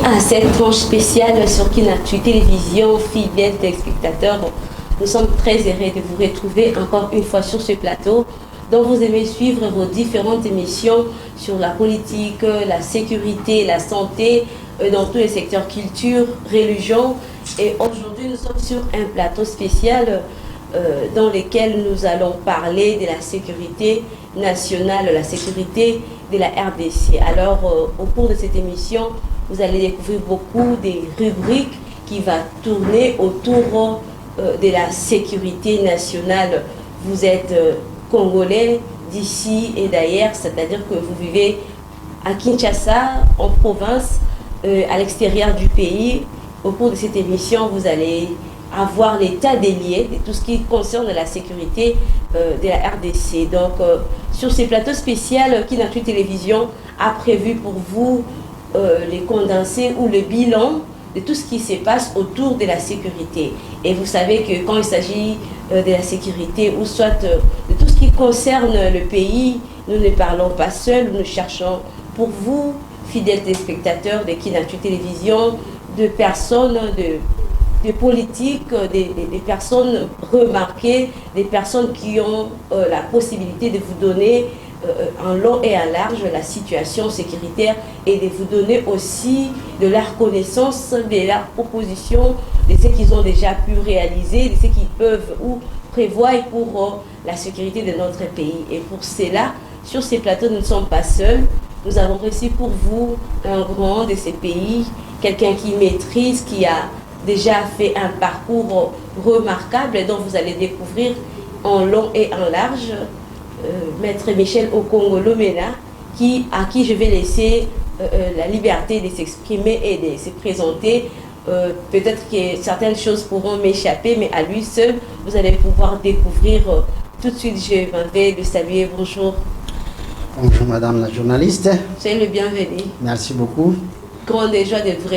à cette tranche spéciale sur Kinactu Télévision, fidèles téléspectateurs. Nous sommes très heureux de vous retrouver encore une fois sur ce plateau dont vous aimez suivre vos différentes émissions sur la politique, la sécurité, la santé, dans tous les secteurs culture, religion. Et aujourd'hui, nous sommes sur un plateau spécial dans lequel nous allons parler de la sécurité nationale, la sécurité de la RDC. Alors, au cours de cette émission, vous allez découvrir beaucoup des rubriques qui vont tourner autour de la sécurité nationale. Vous êtes Congolais d'ici et d'ailleurs, c'est-à-dire que vous vivez à Kinshasa, en province, à l'extérieur du pays. Au cours de cette émission, vous allez avoir l'état des lieux de tout ce qui concerne la sécurité de la RDC. Donc, sur ces plateaux spéciaux, Kinactu Télévision a prévu pour vous les condensés ou le bilan de tout ce qui se passe autour de la sécurité. Et vous savez que quand il s'agit de la sécurité ou soit de tout ce qui concerne le pays, nous ne parlons pas seuls, nous cherchons pour vous, fidèles téléspectateurs de Kinactu Télévision, de personnes, de politiques, des personnes remarquées, des personnes qui ont la possibilité de vous donner en long et en large la situation sécuritaire et de vous donner aussi de leur connaissance, de leurs propositions, de ce qu'ils ont déjà pu réaliser, de ce qu'ils peuvent ou prévoient pour la sécurité de notre pays. Et pour cela, sur ces plateaux, nous ne sommes pas seuls. Nous avons reçu pour vous un grand de ces pays, quelqu'un qui maîtrise, qui a déjà fait un parcours remarquable et dont vous allez découvrir en long et en large. Maître Michel Okongolomena, à qui je vais laisser la liberté de s'exprimer et de se présenter. Peut-être que certaines choses pourront m'échapper, mais à lui seul, vous allez pouvoir découvrir tout de suite. Je m'en vais le saluer. Bonjour. Bonjour madame la journaliste. Soyez le bienvenu. Merci beaucoup. Grande joie de vous.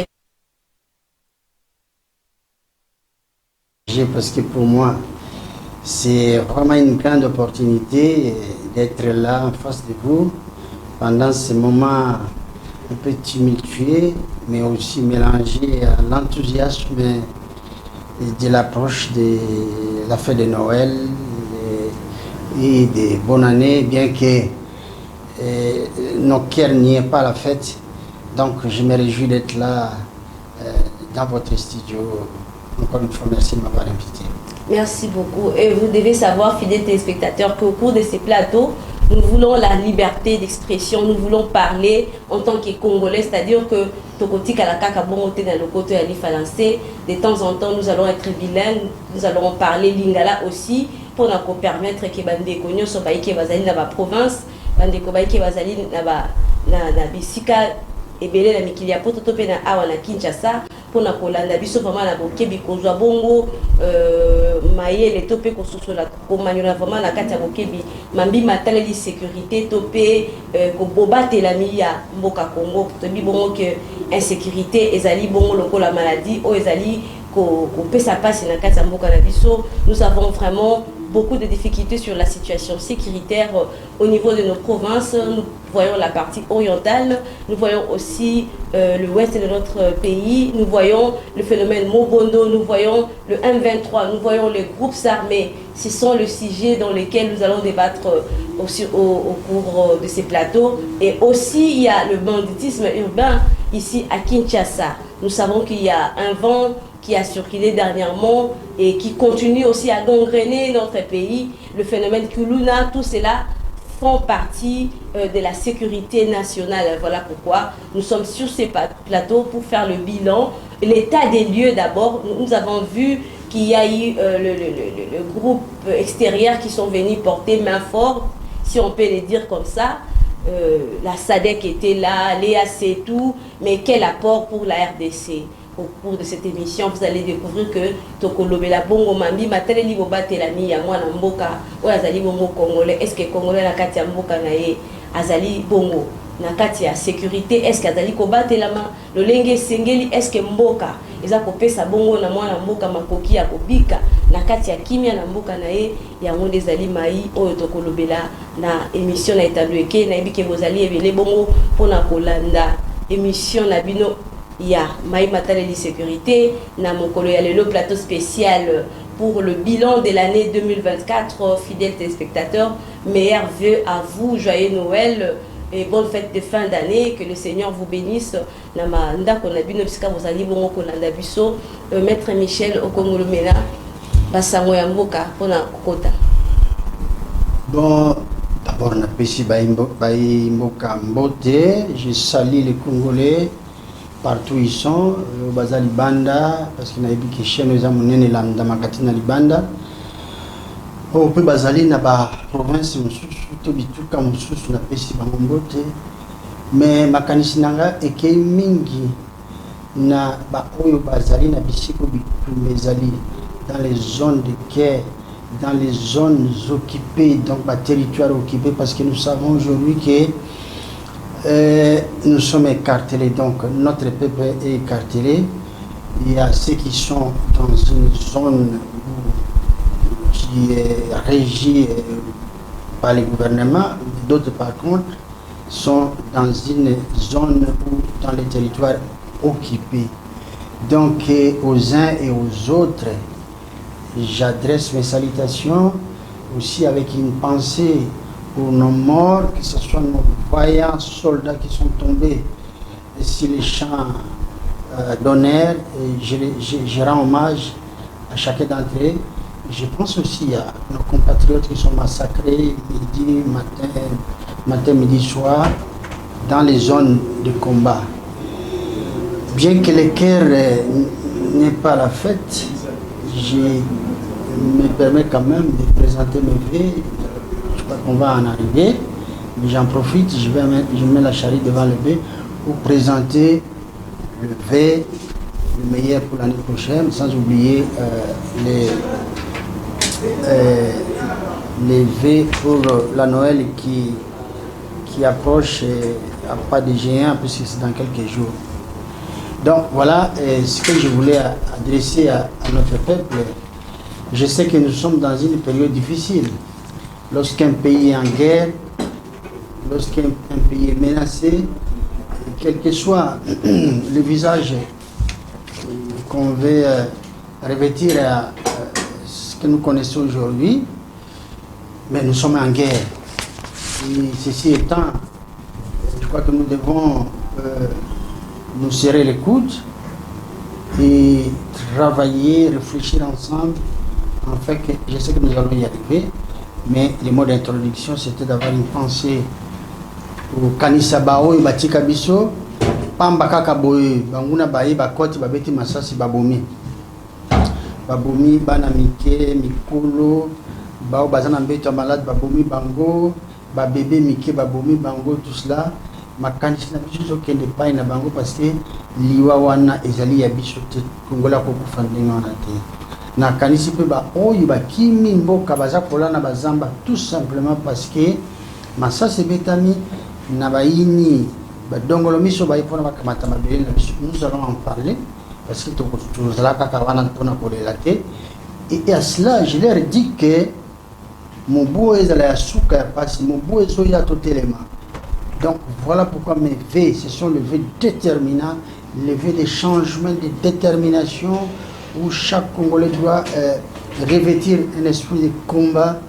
Parce que pour moi, c'est vraiment une grande opportunité d'être là en face de vous pendant ce moment un peu tumultueux, mais aussi mélangé à l'enthousiasme de l'approche de la fête de Noël et de bonne année, bien que nos cœurs n'y aient pas la fête. Donc je me réjouis d'être là dans votre studio. Encore une fois, merci de m'avoir invité. Merci beaucoup. Et vous devez savoir, fidèles téléspectateurs, qu'au cours de ces plateaux, nous voulons la liberté d'expression, nous voulons parler en tant que Congolais, c'est-à-dire que Tokoti Kalakaka Bongote dans le côté Alifa lancé, de temps en temps, nous allons être bilingues, nous allons parler lingala aussi, pour nous permettre que Bandeko Nyoso Baïke Bazali dans la province, Bandeko Baïke Bazali na Bisika, et Belé la Mikilia Pototope na Awa na Kinshasa, pour na kolanda biso vraiment na bokebi kozwa bongo mayele topé kososola komanyona vraiment na kati ya bokebi mambi mataleli sécurité topé ko bobatela ya mboka Congo tobi bongo que insécurité ezali bongo lokola maladie o ezali ko pesa passe na kati ya mboka na biso. Nous avons vraiment beaucoup de difficultés sur la situation sécuritaire au niveau de nos provinces. Nous voyons la partie orientale, nous voyons aussi l'ouest de notre pays, nous voyons le phénomène Mobondo, nous voyons le M23, nous voyons les groupes armés. Ce sont le sujet dans lequel nous allons débattre au cours de ces plateaux. Et aussi, il y a le banditisme urbain ici à Kinshasa. Nous savons qu'il y a un vent qui a circulé dernièrement et qui continue aussi à gangréner notre pays. Le phénomène Kuluna, tout cela font partie de la sécurité nationale. Voilà pourquoi nous sommes sur ces plateaux pour faire le bilan. L'état des lieux d'abord, nous avons vu qu'il y a eu le groupe extérieur qui sont venus porter main forte, si on peut le dire comme ça. La SADC était là, l'EAC et tout, mais quel apport pour la RDC? Au cours de cette émission, vous allez découvrir que Tokolobela Bongo Mambi, Mateleli Bobatelami, Yamwana Mboka, ou Azali Bongo Congolais, est-ce que Congolais la Katia Mboka Nae, Azali Bongo, Nakatia sécurité, est-ce qu'Azali Kobatelama, le Lenge Sengeli, est-ce que Mboka, Eza Kopesa Bongo na Mwana Mboka Makoki ya Kobika, Nakatia Kimia na Mboka Nae, Yamonde Zali Mai, Oyo Tokolobela, na émission na établi, na Ebike Bozali Ebele Bongo, Pona Kolanda, émission na Bino. il y a Maï Matale de sécurité, Namokolo, il y a le plateau spécial pour le bilan de l'année 2024, fidèles téléspectateurs. Meilleurs vœux à vous, joyeux Noël et bonne fête de fin d'année, que le Seigneur vous bénisse. Maître Michel Okongolomena, Basango Yamboka, Pona Kokota. Bon, d'abord, on a péché Baimboka Mbote. Je salue les Congolais partout où ils sont, au Bazali Banda, parce qu'il y a des chez nous, dans ma catine Libanda. Au peu Bazali, na ba province, tout bituka, on a péché Mbote. Mais ma canisinanga est que mingi na ba oyo Bazali, na bisiko bitu mezali, dans les zones de guerre, dans les zones occupées, donc ma territoire occupé, parce que nous savons aujourd'hui que nous sommes écartelés, donc notre peuple est écartelé. Il y a ceux qui sont dans une zone qui est régie par le gouvernement, d'autres par contre sont dans une zone ou dans les territoires occupés. Donc aux uns et aux autres, j'adresse mes salutations aussi avec une pensée pour nos morts, que ce soit nos vaillants soldats qui sont tombés sur les champs d'honneur. Je rends hommage à chacun d'entre eux. Je pense aussi à nos compatriotes qui sont massacrés midi, matin, midi, soir, dans les zones de combat. Bien que le cœur n'ait pas la fête, je me permets quand même de présenter mes vœux. Je crois qu'on va en arriver, mais j'en profite, je mets la charrue devant le bœuf pour présenter le vœu, le meilleur pour l'année prochaine, sans oublier les vœux pour la Noël qui approche à pas de géant, puisque c'est dans quelques jours. Donc voilà ce que je voulais adresser à notre peuple. Je sais que nous sommes dans une période difficile. Lorsqu'un pays est en guerre, lorsqu'un pays est menacé, quel que soit le visage qu'on veut revêtir à ce que nous connaissons aujourd'hui, mais nous sommes en guerre. Et ceci étant, je crois que nous devons nous serrer les coudes et travailler, réfléchir ensemble. En fait, je sais que nous allons y arriver, mais le mot d'introduction, c'était d'avoir une pensée au kanisa bao et batika biso pamba kaka boye banguna baye bakoti babeti masasi babomi bana mike mikolo bao bazana mbeto malade babomi bango ba bébé mike babomi bango, tout cela makanisi na biso kende pai na bango parce que liwa wana ezali ya biso te kongola ko kufandinga wana te na kanisi pe ba oyo bakimi mboka baza kolana bazamba, tout simplement parce que masasi betami na baini badongolo miso baipona bakamata mabele na biso. Nous allons en parler parce que tozala kaka wana mpona kolela te. Et à cela je leur dis que mobu ezala ya suka ya pasi, mobu ezoya totelema. Donc voilà pourquoi mes vœux, ce sont les vœux déterminants, les vœux de changement, de détermination, où chaque Congolais doit revêtir un esprit de combat,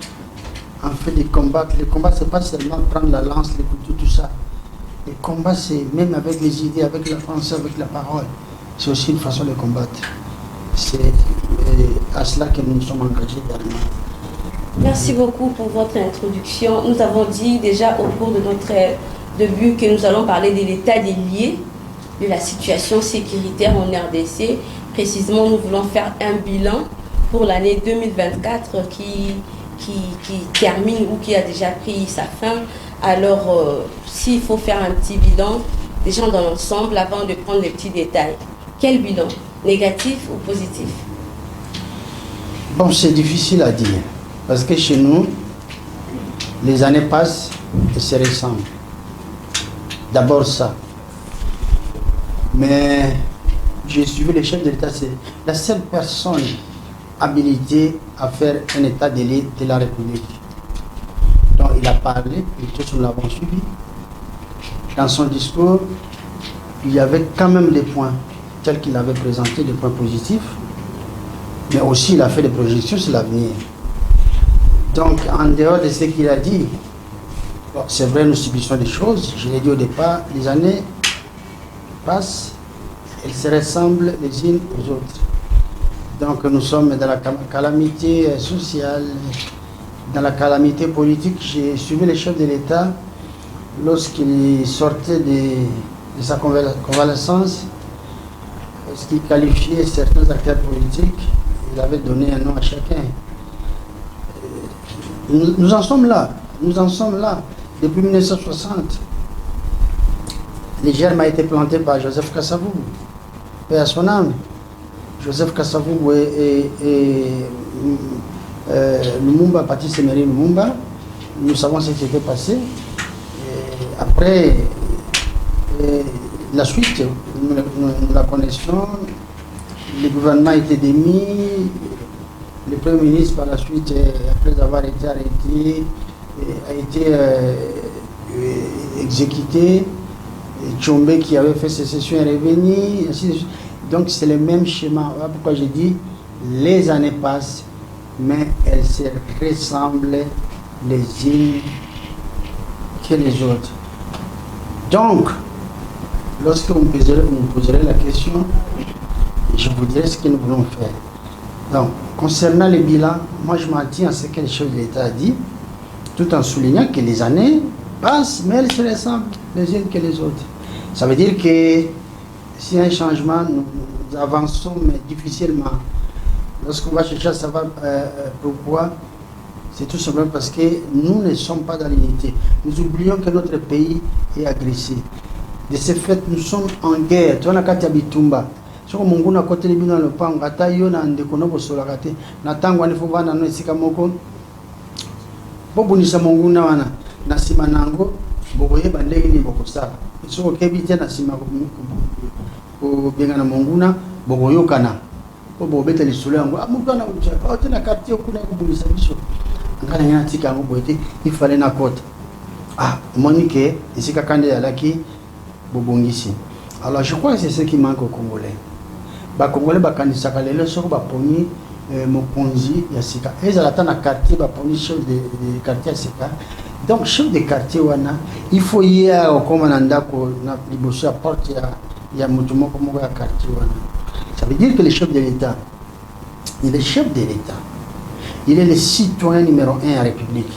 en fait de combattre. Le combat, c'est pas seulement prendre la lance, le couteau, tout ça. Le combat, c'est même avec les idées, avec la pensée, avec la parole. C'est aussi une façon de combattre. C'est à cela que nous sommes engagés également. Merci beaucoup pour votre introduction. Nous avons dit déjà au cours de notre début que nous allons parler de l'état des lieux, de la situation sécuritaire en RDC. Précisément, nous voulons faire un bilan pour l'année 2024 qui termine ou qui a déjà pris sa fin. Alors, s'il faut faire un petit bilan, déjà dans l'ensemble, avant de prendre les petits détails, quel bilan? Négatif ou positif? Bon, c'est difficile à dire. Parce que chez nous, les années passent et se ressemblent. D'abord ça. Mais j'ai suivi le chef de l'État, c'est la seule personne habilitée à faire un état de la République. Donc il a parlé, et tous nous l'avons suivi. Dans son discours, il y avait quand même des points tels qu'il avait présenté, des points positifs, mais aussi il a fait des projections sur l'avenir. Donc, en dehors de ce qu'il a dit, bon, c'est vrai, nous subissons des choses. Je l'ai dit au départ, les années passent, elles se ressemblent les unes aux autres. Donc, nous sommes dans la calamité sociale, dans la calamité politique. J'ai suivi les chefs de l'État lorsqu'il sortait de sa convalescence, ce qu'il qualifiait certains acteurs politiques. Il avait donné un nom à chacun. Nous en sommes là. Nous en sommes là. Depuis 1960, le germe a été planté par Joseph Kasavubu, paix à son âme. Joseph Kasavubu et Lumumba, Patrice Emery Lumumba, nous savons ce qui s'était passé. Et après, la suite, nous la connaissons. Le gouvernement a été démis. Le Premier ministre, par la suite, après avoir été arrêté, a été exécuté. Tchombe, qui avait fait sécession, est revenu, ainsi de suite. Donc c'est le même schéma. Voilà pourquoi j'ai dit, les années passent, mais elles se ressemblent les unes que les autres. Donc, lorsque vous me poserez la question, je vous dirai ce que nous voulons faire. Donc, concernant les bilans, moi je m'en tiens à ce que le chef de l'État a dit, tout en soulignant que les années passent, mais elles se ressemblent les unes que les autres. Ça veut dire que s'il y a un changement, nous avançons, mais difficilement. Lorsqu'on va chercher à savoir pourquoi, c'est tout simplement parce que nous ne sommes pas dans l'unité. Nous oublions que notre pays est agressé. De ce fait, nous sommes en guerre. Tu vois, Bitumba. Soko mungu na kote libino na lopango ata yo na ndeko no bosola kate na tango ani fovana no esika moko bobunisa mungu na wana na sima nango bokoyeba ndenge ni bokosala soko kebi te na sima ko benga na mungu na bokoyokana bo beta lisolo yango amuka na ucha pa te na quartier kuna kubunisa biso ngana yana tika ngo boete ifale na kota monique esika kande yalaki bobongisi. Alors je crois que c'est ce qui manque aux Congolais. Les Congolais bakanisaka lelo soko baponi mokonzi ya sika ezala na quartier baponi chef de quartier sika. Donc chef de quartier wana il faut y aller comme na ndako na liboso ya porte ya mutu moko ya quartier wana. Ça veut dire que le chef de l'État, il est le chef de l'État. Il est le citoyen numéro 1 à la République.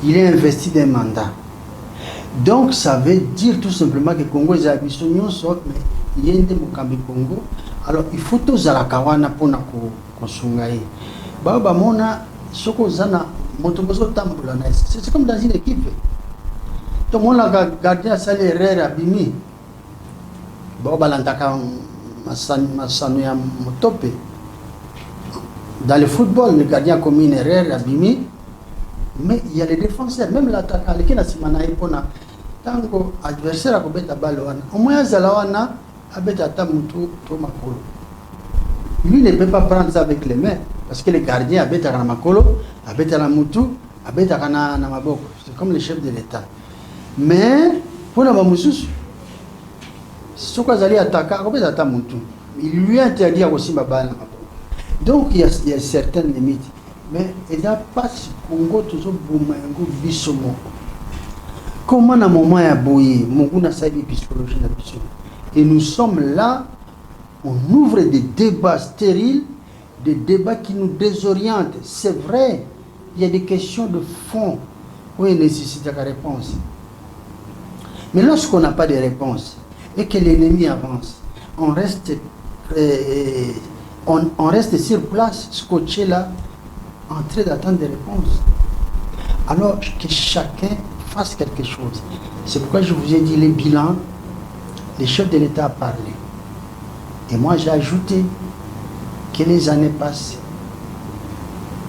Il est investi d'un mandat. Donc ça veut dire tout simplement que Congo est habité mais il y a des Mukambi Congo. Alors il faut tous à la kawana pour na konsungai. Baba mona soko zana motoboso tambula na. C'est comme dans une équipe. Tout le monde a gardé sa erreur abimi. Baba lantaka masano ya motope. Dans le football, le gardien a commis une erreur abimi. Mais il y a les défenseurs, même l'attaquant, qui n'a pas tango adversaire a kobeta balle wana. Au moins azala wana abeta ta mutu to makolo. Lui ne peut pas prendre ça avec les mains parce que le gardien abeta na makolo, abeta na mutu, abeta na maboko. C'est comme le chef de l'État. Mais pour la mamususu, ce qu'on a attaquer, kobeta ta mutu. Il lui interdit aussi ma balle na maboko. Donc il y a certaines limites. Mais il n'y a pas si Congo toujours boumango bisomo. Comment à un moment à boyer, mon na sabi psychologie na biso. Et nous sommes là, on ouvre des débats stériles, des débats qui nous désorientent. C'est vrai, il y a des questions de fond où il nécessite la réponse. Mais lorsqu'on n'a pas de réponse et que l'ennemi avance, on reste sur place, scotché là, en train d'attendre des réponses. Alors que chacun fasse quelque chose. C'est pourquoi je vous ai dit les bilans, les chefs de l'État ont parlé. Et moi j'ai ajouté que les années passent,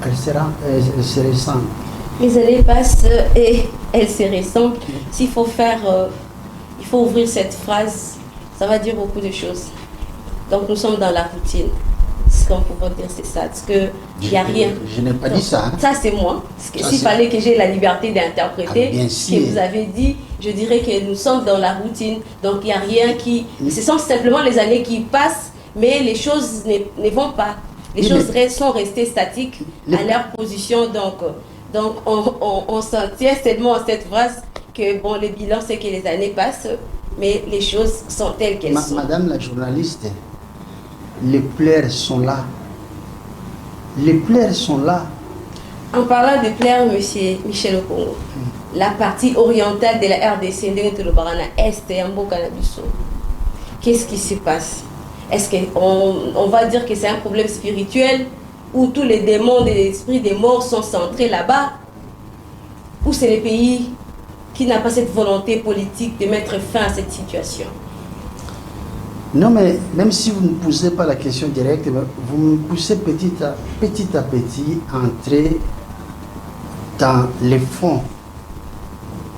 elles se ressemblent. Les années passent et elles se ressemblent. S'il faut faire, il faut ouvrir cette phrase, ça va dire beaucoup de choses. Donc nous sommes dans la routine. Ce qu'on peut dire, c'est ça. Parce que il n'y a rien. Je n'ai pas dit ça. Hein. Ça, c'est moi. S'il fallait que j'ai la liberté d'interpréter ce que vous avez dit, je dirais que nous sommes dans la routine, donc il n'y a rien qui... Ce sont simplement les années qui passent, mais les choses ne vont pas. Les choses sont restées statiques à leur position, donc on s'en tient tellement à cette phrase que bon, le bilan c'est que les années passent, mais les choses sont telles qu'elles sont. Madame la journaliste, les plaies sont là. Les plaies sont là. En parlant de plaies, monsieur Michel Okongo, la partie orientale de la RDC, Est et Ambokanabiso, qu'est-ce qui se passe? Est-ce qu'on va dire que c'est un problème spirituel où tous les démons et les esprits des morts sont centrés là-bas? Ou c'est le pays qui n'a pas cette volonté politique de mettre fin à cette situation? Non, mais même si vous ne posez pas la question directe, vous me poussez petit à petit à entrer dans les fonds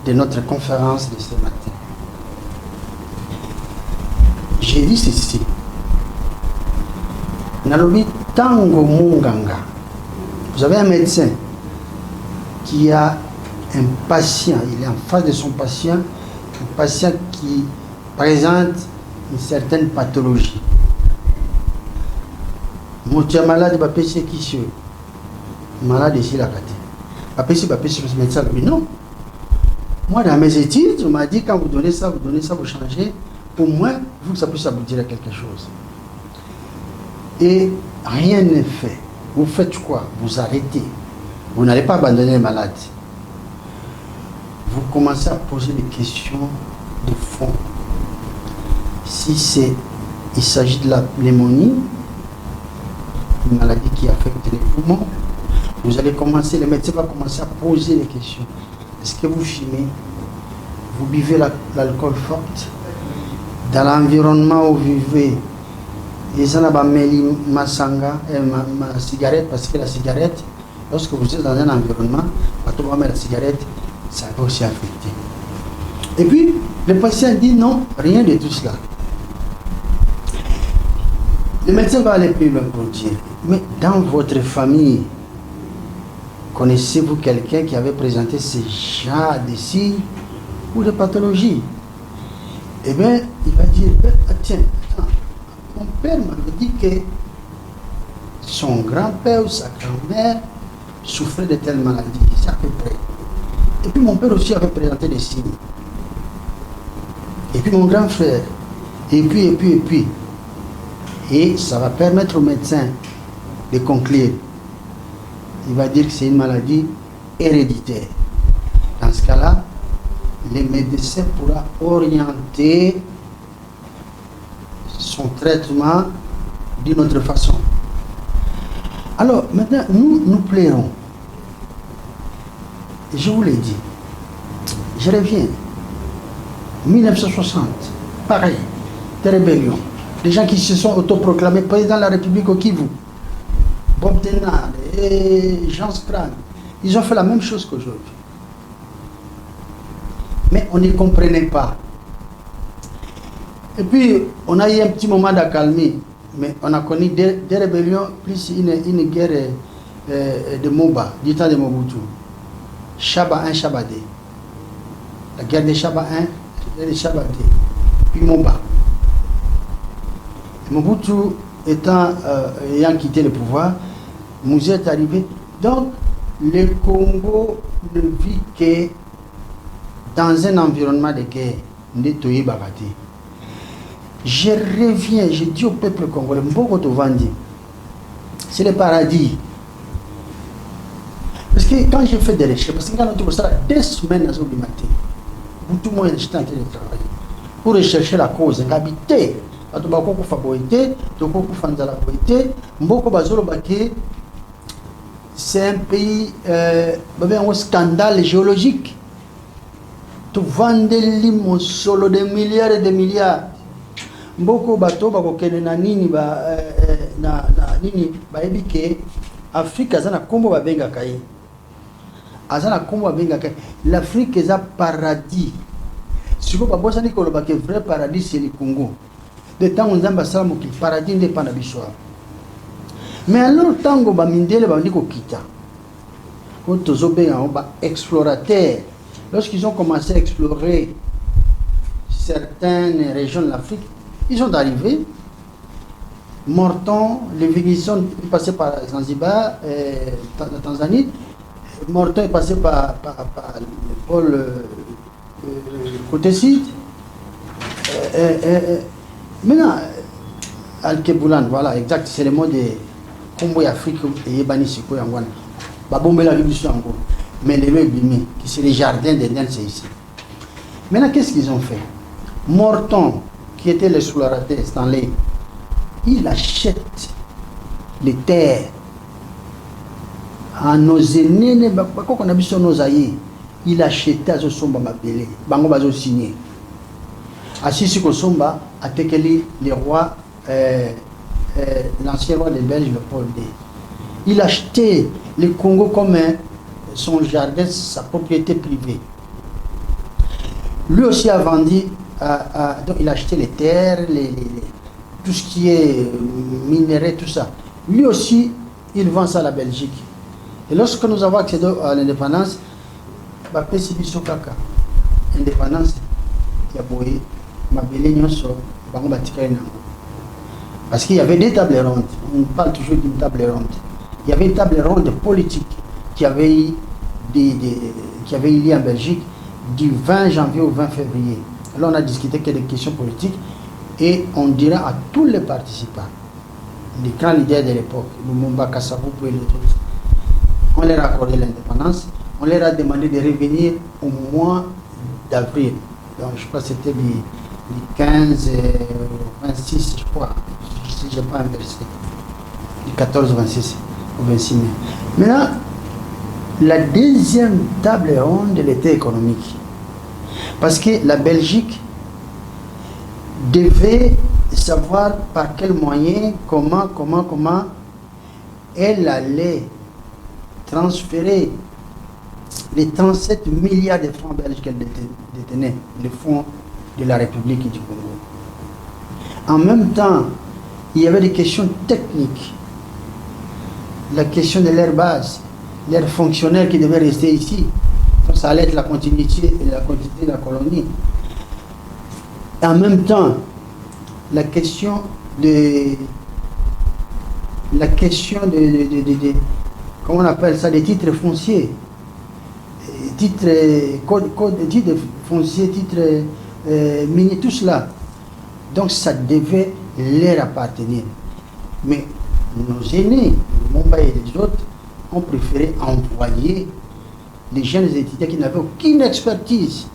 de notre conférence de ce matin. J'ai dit ceci. Nalobi Tango Munganga. Vous avez un médecin qui a un patient, il est en face de son patient, un patient qui présente une certaine pathologie. Mon tia malade, va pécher qui se malade ici la carte. Va pécher le médecin. Mais non. Moi, dans mes études, on m'a dit quand vous donnez ça, vous changez. Au moins, vous, ça puisse aboutir à quelque chose. Et rien n'est fait. Vous faites quoi? Vous arrêtez. Vous n'allez pas abandonner les malades. Vous commencez à poser des questions de fond. Si il s'agit de la pneumonie, une maladie qui affecte les poumons, vous allez commencer, les médecins vont commencer à poser des questions. Est-ce que vous fumez? Vous buvez l'alcool fort? Dans l'environnement où vous vivez, ils en ont mis ma cigarette, parce que la cigarette, lorsque vous êtes dans un environnement, quand on va mettre la cigarette, ça va aussi affecter. Et puis, le patient dit non, rien de tout cela. Le médecin va aller plus loin pour dire, mais dans votre famille, connaissez-vous quelqu'un qui avait présenté ce genre de signes ou de pathologies? Eh bien, il va dire, tiens, mon père m'avait dit que son grand-père ou sa grand-mère souffrait de telle maladie, c'est à peu près. Et puis mon père aussi avait présenté des signes. Et puis mon grand frère. Et puis. Et ça va permettre au médecin de conclure. Il va dire que c'est une maladie héréditaire. Dans ce cas-là, le médecin pourra orienter son traitement d'une autre façon. Alors, maintenant, nous plairons. Je vous l'ai dit. Je reviens. 1960, pareil, des rébellions. Les gens qui se sont autoproclamés président de la République au Kivu, Bob Denard et Jean Sprang, ils ont fait la même chose qu'aujourd'hui. Mais on ne comprenait pas. Et puis, on a eu un petit moment d'accalmie, mais on a connu des rébellions, plus une guerre de Moba, du temps de Mobutu. Chaba 1, Chaba 2. La guerre de Chaba 1, la guerre de Chaba 2. Puis Moba. Mobutu ayant quitté le pouvoir, Mouzé est arrivé. Donc, le Congo ne vit que dans un environnement de guerre. Je reviens, je dis au peuple congolais, c'est le paradis. Parce que quand j'ai fait des recherches, parce que quand on a 2 semaines à matin, tout le monde est en train de travailler pour rechercher la cause, l'habiter. C'est un pays, un scandale géologique. Tu vends des limons solo de milliards et de milliards. Mboko bato bakokene na nini na nini baebike Afrique azana kombo babenga kai. Azana kombo babenga kai. L'Afrique est un paradis. Si vous avez dit que le vrai paradis c'est le Congo. De temps on zamba salamu ki paradis n'est pas na biswa. Mais alors tango ba mindele ba ndiko kita. Ko tozobenga ba explorateur lorsqu'ils ont commencé à explorer certaines régions de l'Afrique, ils sont arrivés. Morton, Livingstone est passé par Zanzibar, la Tanzanie. Morton est passé par le pôle côté sud. Maintenant, Al-Keboulan, voilà, exact, c'est le mot de Combo Afrique et Yébani Siko Yangwana. Babombe la révolution en gros. Mais les lois bimés, qui c'est les jardins d'Éden, c'est ici. Maintenant, qu'est-ce qu'ils ont fait? Morton, qui était l'explorateur Stanley, il achète les terres à nos aînés, quand on a vu sur nos aïeux, il achetait à ce somba mabélé, bango bazo signé. Assis sur le somba, à Tekeli, les rois, l'ancien roi des Belges, le Paul D. Il achetait le Congo comme son jardin, sa propriété privée. Lui aussi a vendu, donc il a acheté les terres, tout ce qui est minerai, tout ça. Lui aussi, il vend ça à la Belgique. Et lorsque nous avons accédé à l'indépendance, indépendance, il y a boé, parce qu'il y avait des tables rondes. On parle toujours d'une table ronde. Il y avait une table ronde politique qui avait eu lieu en Belgique du 20 janvier au 20 février. Alors on a discuté que des questions politiques et on dira à tous les participants, les grands leaders de l'époque, Lumumba, Kasavubu et les autres, on leur a accordé l'indépendance, on leur a demandé de revenir au mois d'avril. Donc je crois que c'était le 15, 26, je crois, si je n'ai pas inversé, le 14, 26 ou 26 mai. Maintenant, la deuxième table ronde, elle était économique. Parce que la Belgique devait savoir par quel moyen, comment elle allait transférer les 37 milliards de francs belges qu'elle détenait, les fonds de la République du Congo. En même temps, il y avait des questions techniques, la question de leur base, leurs fonctionnaires qui devaient rester ici. Donc ça allait être la continuité de la colonie. Et en même temps, la question de comment on appelle ça, des titres fonciers, titres fonciers, titres miniers, tout cela. Donc ça devait leur appartenir. Mais nos aînés, Mumbai et les autres, ont préféré envoyer les jeunes étudiants qui n'avaient aucune expertise.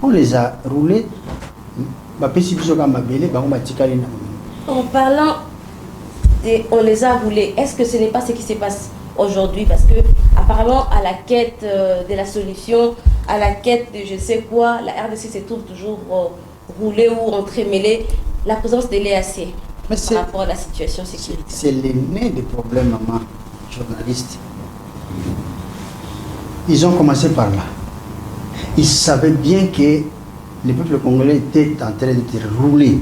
On les a roulés. En parlant on les a roulés, est-ce que ce n'est pas ce qui se passe aujourd'hui? Parce que apparemment à la quête de la solution, à la quête de je sais quoi, la RDC se trouve toujours roulée ou entremêlée. La présence de l'EAC par rapport à la situation sécuritaire. C'est l'aîné des problèmes, maman, journaliste. Ils ont commencé par là. Ils savaient bien que le peuple congolais était en train d'être roulé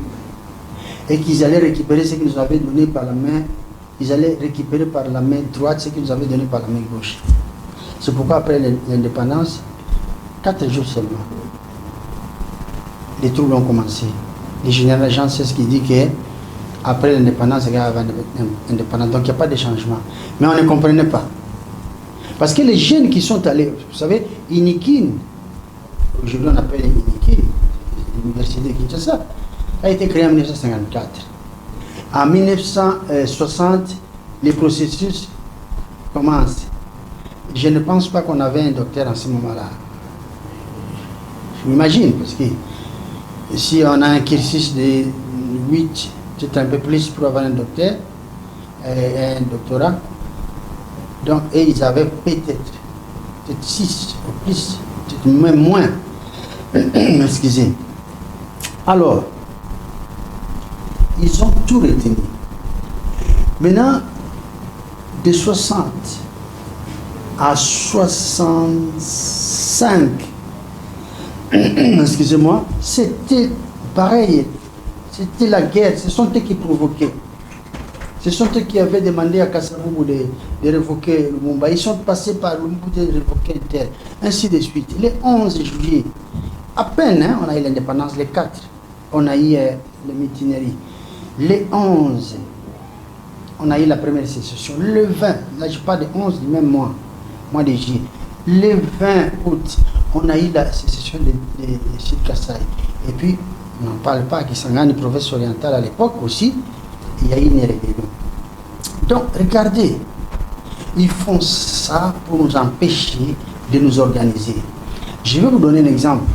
et qu'ils allaient récupérer ce qu'ils nous avaient donné par la main. Ils allaient récupérer par la main droite ce qu'ils nous avaient donné par la main gauche. C'est pourquoi après l'indépendance, 4 jours seulement, les troubles ont commencé. Le général Jean, c'est ce qui dit que après l'indépendance, il y a indépendance, donc il n'y a pas de changement. Mais on ne comprenait pas. Parce que les jeunes qui sont allés, vous savez, Inikin, aujourd'hui on appelle Inikin, l'université de Kinshasa, a été créée en 1954. En 1960, les processus commencent. Je ne pense pas qu'on avait un docteur en ce moment-là. Je m'imagine, parce que si on a un cursus de 8, c'est un peu plus pour avoir un docteur, un doctorat. Donc, et ils avaient peut-être 6 ou plus, peut-être même moins. Excusez. Alors, ils ont tout retenu. Maintenant, de 60 à 65, excusez-moi, c'était pareil. C'était la guerre, ce sont eux qui provoquaient. Ce sont eux qui avaient demandé à Kasavubu de révoquer Lumumba. Ils sont passés par Lumumba de révoquer Inter, ainsi de suite. Le 11 juillet, à peine, hein, on a eu l'indépendance. Le 4, on a eu le mutinerie. Le 11, on a eu la première sécession. Le 20, là je parle de 11 du même mois de juillet. Le 20 août, on a eu la sécession de Sud Kasaï. Et puis, on n'en parle pas, Kisangani, province orientale à l'époque aussi, il y a eu une rébellion. Donc, regardez, ils font ça pour nous empêcher de nous organiser. Je vais vous donner un exemple.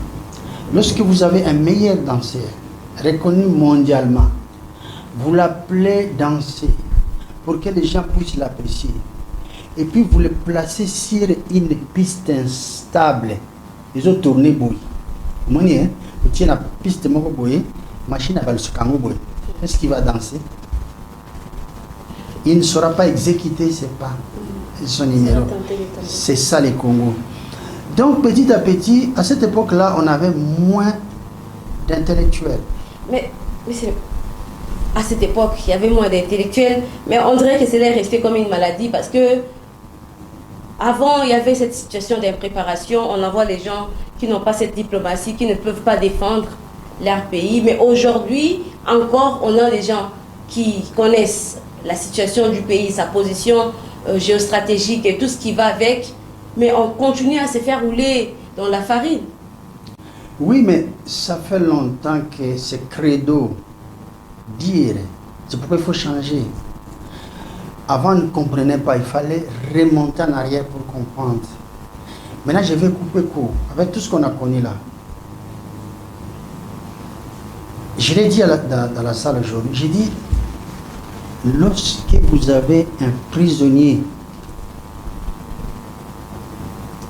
Lorsque vous avez un meilleur danseur, reconnu mondialement, vous l'appelez danser pour que les gens puissent l'apprécier. Et puis vous le placez sur une piste instable. Ils ont tourné bouille. Vous voyez, vous tirez la piste de bouille, machine à le bouille. Est-ce qu'il va danser? Il ne saura pas exécuter ses pas, son numéro. C'est ça les Congos. Donc petit à petit, à cette époque-là, on avait moins d'intellectuels. Mais c'est... À cette époque, il y avait moins d'intellectuels, mais on dirait que c'est resté comme une maladie parce que avant, il y avait cette situation d'impréparation. On envoie les gens qui n'ont pas cette diplomatie, qui ne peuvent pas défendre leur pays. Mais aujourd'hui, encore, on a des gens qui connaissent la situation du pays, sa position géostratégique et tout ce qui va avec. Mais on continue à se faire rouler dans la farine. Oui, mais ça fait longtemps que ce credo dire, c'est pourquoi il faut changer. Avant, on ne comprenait pas, il fallait remonter en arrière pour comprendre. Maintenant, je vais couper court avec tout ce qu'on a connu là. Je l'ai dit dans la salle aujourd'hui, j'ai dit, lorsque vous avez un prisonnier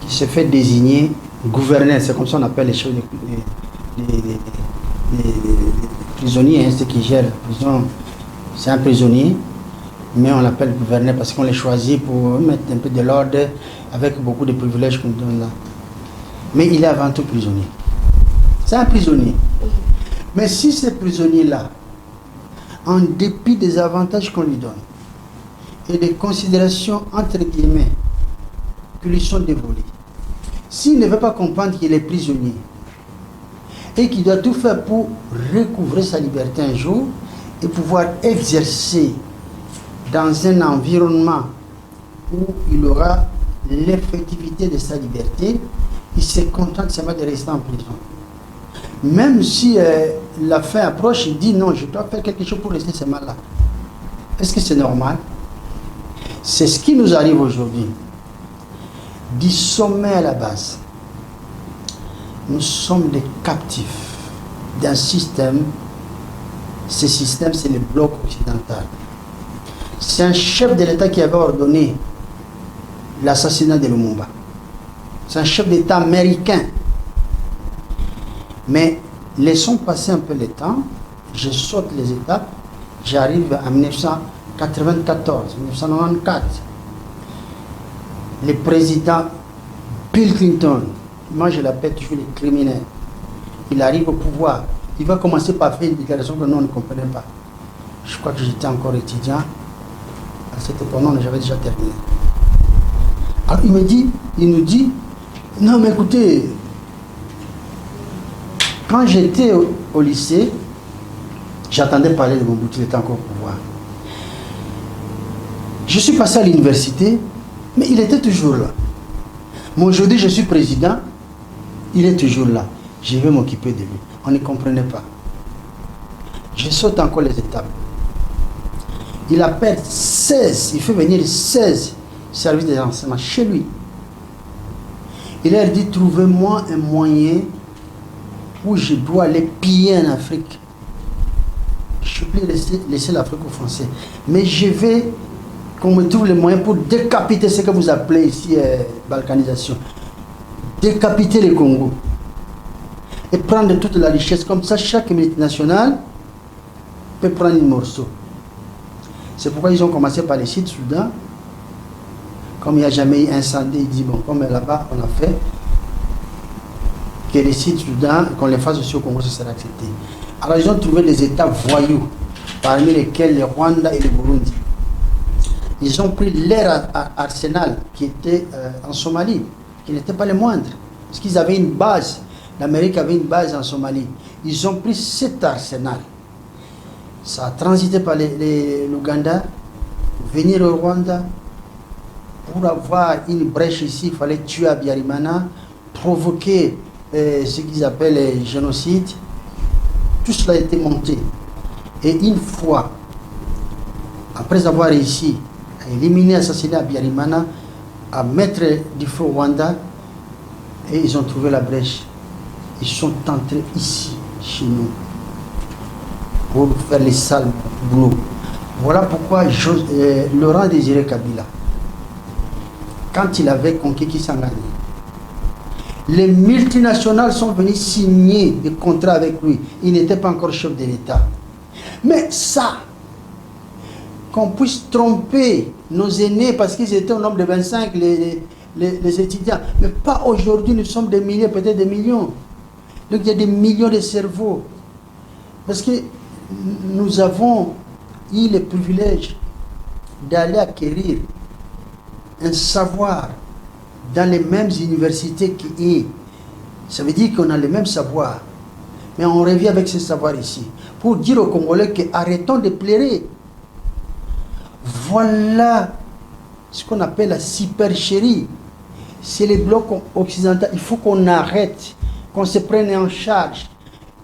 qui se fait désigner gouverneur, c'est comme ça qu'on appelle les chefs des prisonniers, hein, ceux qui gèrent la prison, c'est un prisonnier, mais on l'appelle gouverneur parce qu'on les choisit pour mettre un peu de l'ordre avec beaucoup de privilèges qu'on donne là. Mais il est avant tout prisonnier. C'est un prisonnier. Mais si ce prisonnier-là, en dépit des avantages qu'on lui donne et des considérations entre guillemets qui lui sont dévolues, s'il ne veut pas comprendre qu'il est prisonnier et qu'il doit tout faire pour recouvrer sa liberté un jour et pouvoir exercer dans un environnement où il aura l'effectivité de sa liberté, il se contente seulement de rester en prison. Même si la fin approche, il dit non, je dois faire quelque chose pour rester seulement là. Est-ce que c'est normal? C'est ce qui nous arrive aujourd'hui. Du sommet à la base, nous sommes des captifs d'un système. Ce système, c'est le bloc occidental. C'est un chef de l'État qui avait ordonné l'assassinat de Lumumba. C'est un chef d'État américain. Mais laissons passer un peu le temps. Je saute les étapes. J'arrive en 1994, 1994. Le président Bill Clinton, moi je l'appelle toujours le criminel, il arrive au pouvoir. Il va commencer par faire une déclaration que nous on ne comprenait pas. Je crois que j'étais encore étudiant. À cette époque, non, j'avais déjà terminé. Alors il nous dit, non mais écoutez, quand j'étais au lycée, j'attendais parler de Mobutu, il était encore au pouvoir. Je suis passé à l'université, mais il était toujours là. Mais aujourd'hui, je suis président, il est toujours là. Je vais m'occuper de lui. On ne comprenait pas. Je saute encore les étapes. Il appelle 16, il fait venir 16 services des renseignements chez lui. Il leur dit, trouvez-moi un moyen où je dois aller piller en Afrique. Je peux laisser l'Afrique aux Français. Mais je vais qu'on me trouve les moyens pour décapiter ce que vous appelez ici balkanisation. Décapiter les Congo. Et prendre toute la richesse. Comme ça, chaque multinationale peut prendre un morceau. C'est pourquoi ils ont commencé par les Sud-Soudan. Comme il n'y a jamais eu incendie, il dit, bon, comme là-bas, on a fait que les Sud-Soudan, qu'on les fasse aussi au Congo, ce sera accepté. Alors, ils ont trouvé des États voyous, parmi lesquels le Rwanda et le Burundi. Ils ont pris leur arsenal qui était en Somalie, qui n'était pas le moindre. Parce qu'ils avaient une base. L'Amérique avait une base en Somalie. Ils ont pris cet arsenal. Ça a transité par l'Ouganda, venir au Rwanda. Pour avoir une brèche ici, il fallait tuer Habyarimana, provoquer ce qu'ils appellent le génocide. Tout cela a été monté. Et une fois, après avoir réussi à éliminer, assassiner Habyarimana, à mettre du feu au Rwanda, et ils ont trouvé la brèche. Ils sont entrés ici, chez nous, pour faire les sales boulots. Voilà pourquoi Laurent Désiré Kabila, quand il avait conquis Kisangani, les multinationales sont venues signer des contrats avec lui. Il n'était pas encore chef de l'État. Mais ça, qu'on puisse tromper nos aînés parce qu'ils étaient au nombre de 25, les étudiants. Mais pas aujourd'hui, nous sommes des milliers, peut-être des millions. Donc il y a des millions de cerveaux. Parce que nous avons eu le privilège d'aller acquérir un savoir dans les mêmes universités qui est. Ça veut dire qu'on a le même savoir. Mais on revient avec ce savoir ici. Pour dire aux Congolais que arrêtons de pleurer. Voilà ce qu'on appelle la supercherie. C'est les blocs occidentaux. Il faut qu'on arrête, qu'on se prenne en charge.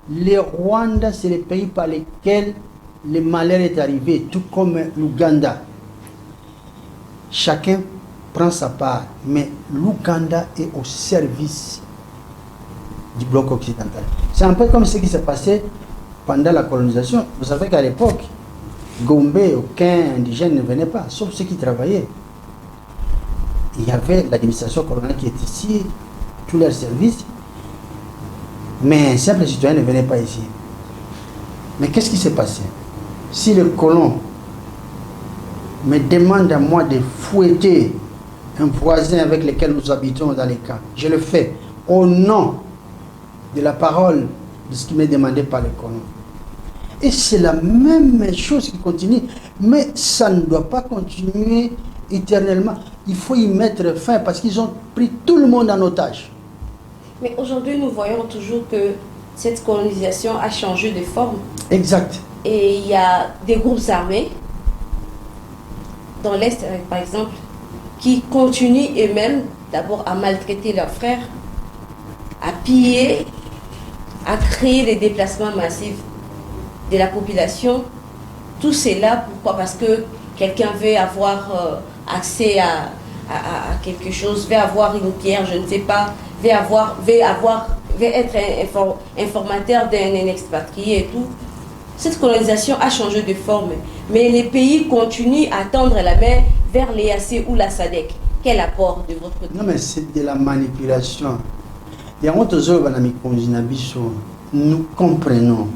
Le Rwanda, c'est le pays par lequel le malheur est arrivé, tout comme l'Ouganda. Chacun prend sa part, mais l'Ouganda est au service du bloc occidental. C'est un peu comme ce qui s'est passé pendant la colonisation. Vous savez qu'à l'époque, Gombe, aucun indigène ne venait pas, sauf ceux qui travaillaient. Il y avait l'administration coloniale qui était ici, tous leurs services, mais un simple citoyen ne venait pas ici. Mais qu'est-ce qui s'est passé? Si le colon me demande à moi de fouetter un voisin avec lequel nous habitons dans les camps, je le fais au nom de la parole de ce qui m'est demandé par le colon. Et c'est la même chose qui continue, mais ça ne doit pas continuer éternellement. Il faut y mettre fin parce qu'ils ont pris tout le monde en otage. Mais aujourd'hui, nous voyons toujours que cette colonisation a changé de forme. Exact. Et il y a des groupes armés, dans l'Est par exemple, qui continuent eux-mêmes d'abord à maltraiter leurs frères, à piller, à créer des déplacements massifs de la population. Tout cela, pourquoi? Parce que quelqu'un veut avoir accès à quelque chose, veut avoir une pierre, je ne sais pas, veut être informateur d'un expatrié et tout. Cette colonisation a changé de forme, mais les pays continuent à tendre la main vers l'EAC ou la SADC. Quel apport de votre côté? Non, mais c'est de la manipulation. Nous comprenons.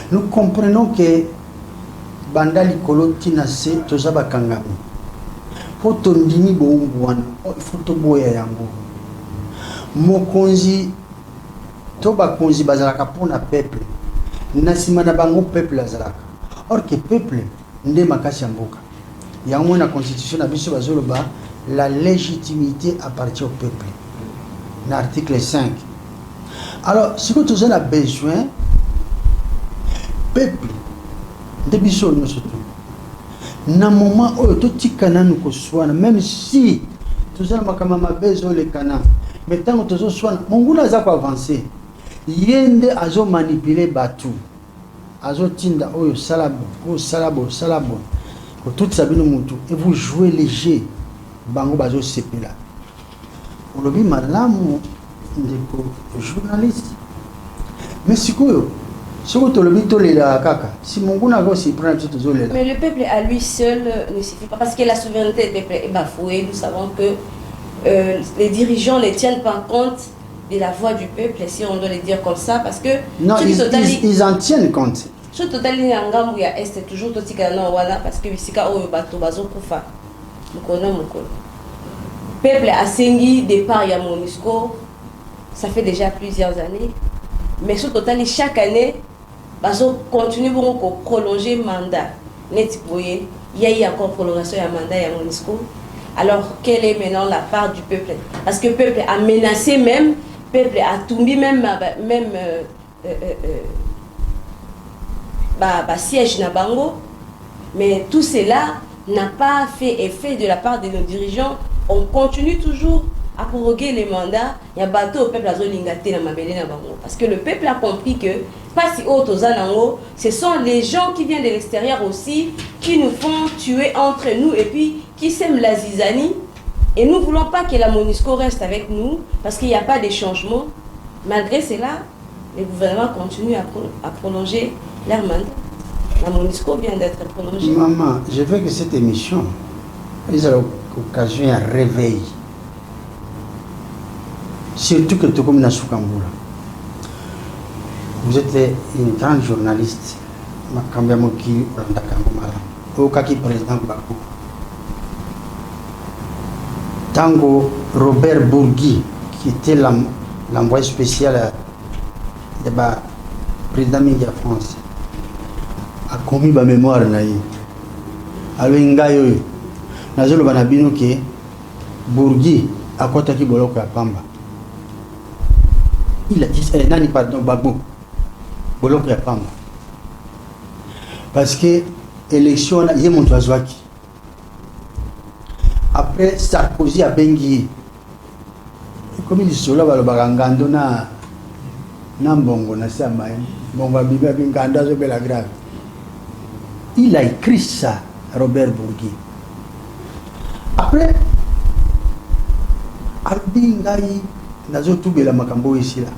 Nous comprenons que Bandali Kolotina se Tozaba Kangami. Fotondini Boumbuana, Fotoboya Yango. Mokonzi, Toba Konzi Bazaraka pour la peuple. Nasimana Bango peuple Azaraka. Or que peuple, Nde Makasi Amboka. Il y a une constitution à Bazoloba, la légitimité appartient au peuple. L'article 5. Alors, ce que nous avons besoin, peuple, de biso nous surtout. Na moment où tout tikana nous koswana, même si nous avons makamama bezo le kana, mais tant que nous swana, monguna za ko avancer. Yende azo manipuler batu, azo tinda oyo salabo. Ko tout sabino mutu et vous jouez léger, bango bazo sepela. Olobi malamu ndeko journaliste. Mais sikoyo mais le peuple à lui seul ne suffit pas parce que la souveraineté du peuple est bafouée. Nous savons que les dirigeants ne tiennent pas compte de la voix du peuple, si on doit le dire comme ça, parce que non, ils en tiennent compte. Ce total il est toujours parce que bisika oyo bato bazokufa mukona mukolo. Peuple a sengi départ ya MONUSCO, ça fait déjà plusieurs années, mais ce total chaque année bazo continue pour prolonger mandat net boye il y a eu encore prolongation de mandat à MONUSCO. Alors, quelle est maintenant la part du peuple? Parce que le peuple a menacé même, le peuple a tombé même siège na bango. Mais tout cela n'a pas fait effet de la part de nos dirigeants. On continue toujours à proroguer les mandats. Il y a bateau au peuple à Zolingaté na Mabélé na bango. Parce que le peuple a compris que, pas si haut aux Anango, ce sont les gens qui viennent de l'extérieur aussi, qui nous font tuer entre nous et puis qui sèment la zizanie. Et nous ne voulons pas que la MONUSCO reste avec nous parce qu'il n'y a pas de changement. Malgré cela, les gouvernements continuent à prolonger leur mandat. La MONUSCO vient d'être prolongée. Maman, je veux que cette émission ait l'occasion à réveil. Surtout que tu es comme Nasukambula. Vous êtes une grande journaliste. Makambiamoki Randakamala. Okaki président Bakou. Tango Robert Bourgui, qui était l'envoyé spécial de la président de la France, a commis ma mémoire. Alors, il y a un Bourgui a contacté Boloko à Pamba. Il a dit, Nani, pardon, Babou, Boloko à Pamba. Parce que l'élection, il y a mon Toazouaki. Après, Sarkozy a bengi. Comme il dit, cela va le barangando na mbongo na samaï. Bongo biba binganda zo bela grave. Il a écrit ça, Robert Bourgui. Après, Albi Ngai nazo tubela makambo ici là.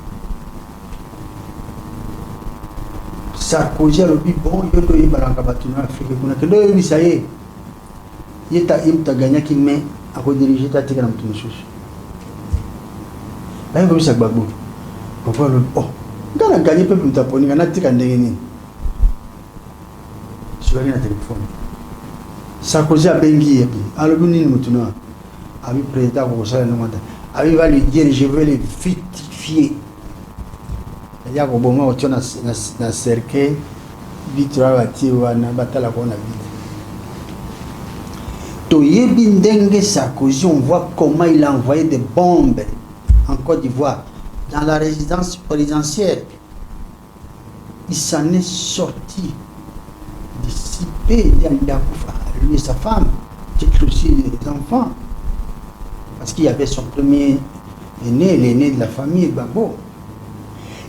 Sarkozy a le bon, il y a baranga batuna Afrique. Kuna kendo yobi ça y est. Il y a gagné qui met à diriger ta tigre dans tout le chose. Là, il va ça babou. On va le oh. Quand on a gagné peuple taponi, on a tigre en dégaine. Je vais aller dans téléphone. Sarkozy a bengi. Alors nous nous maintenant. Avec le président au Conseil de l'État. Avec va lui dire je vais les vitifier. Il y a un moment où tu as un cercle, victoire à Tiwa, na batala qu'on a vite. Toyebi Ndenge Sarkozy, on voit comment il a envoyé des bombes en Côte d'Ivoire, dans la résidence présidentielle. Il s'en est sorti, dissipé, lui et sa femme, peut-être aussi les enfants, parce qu'il y avait son premier aîné, l'aîné de la famille, Babo.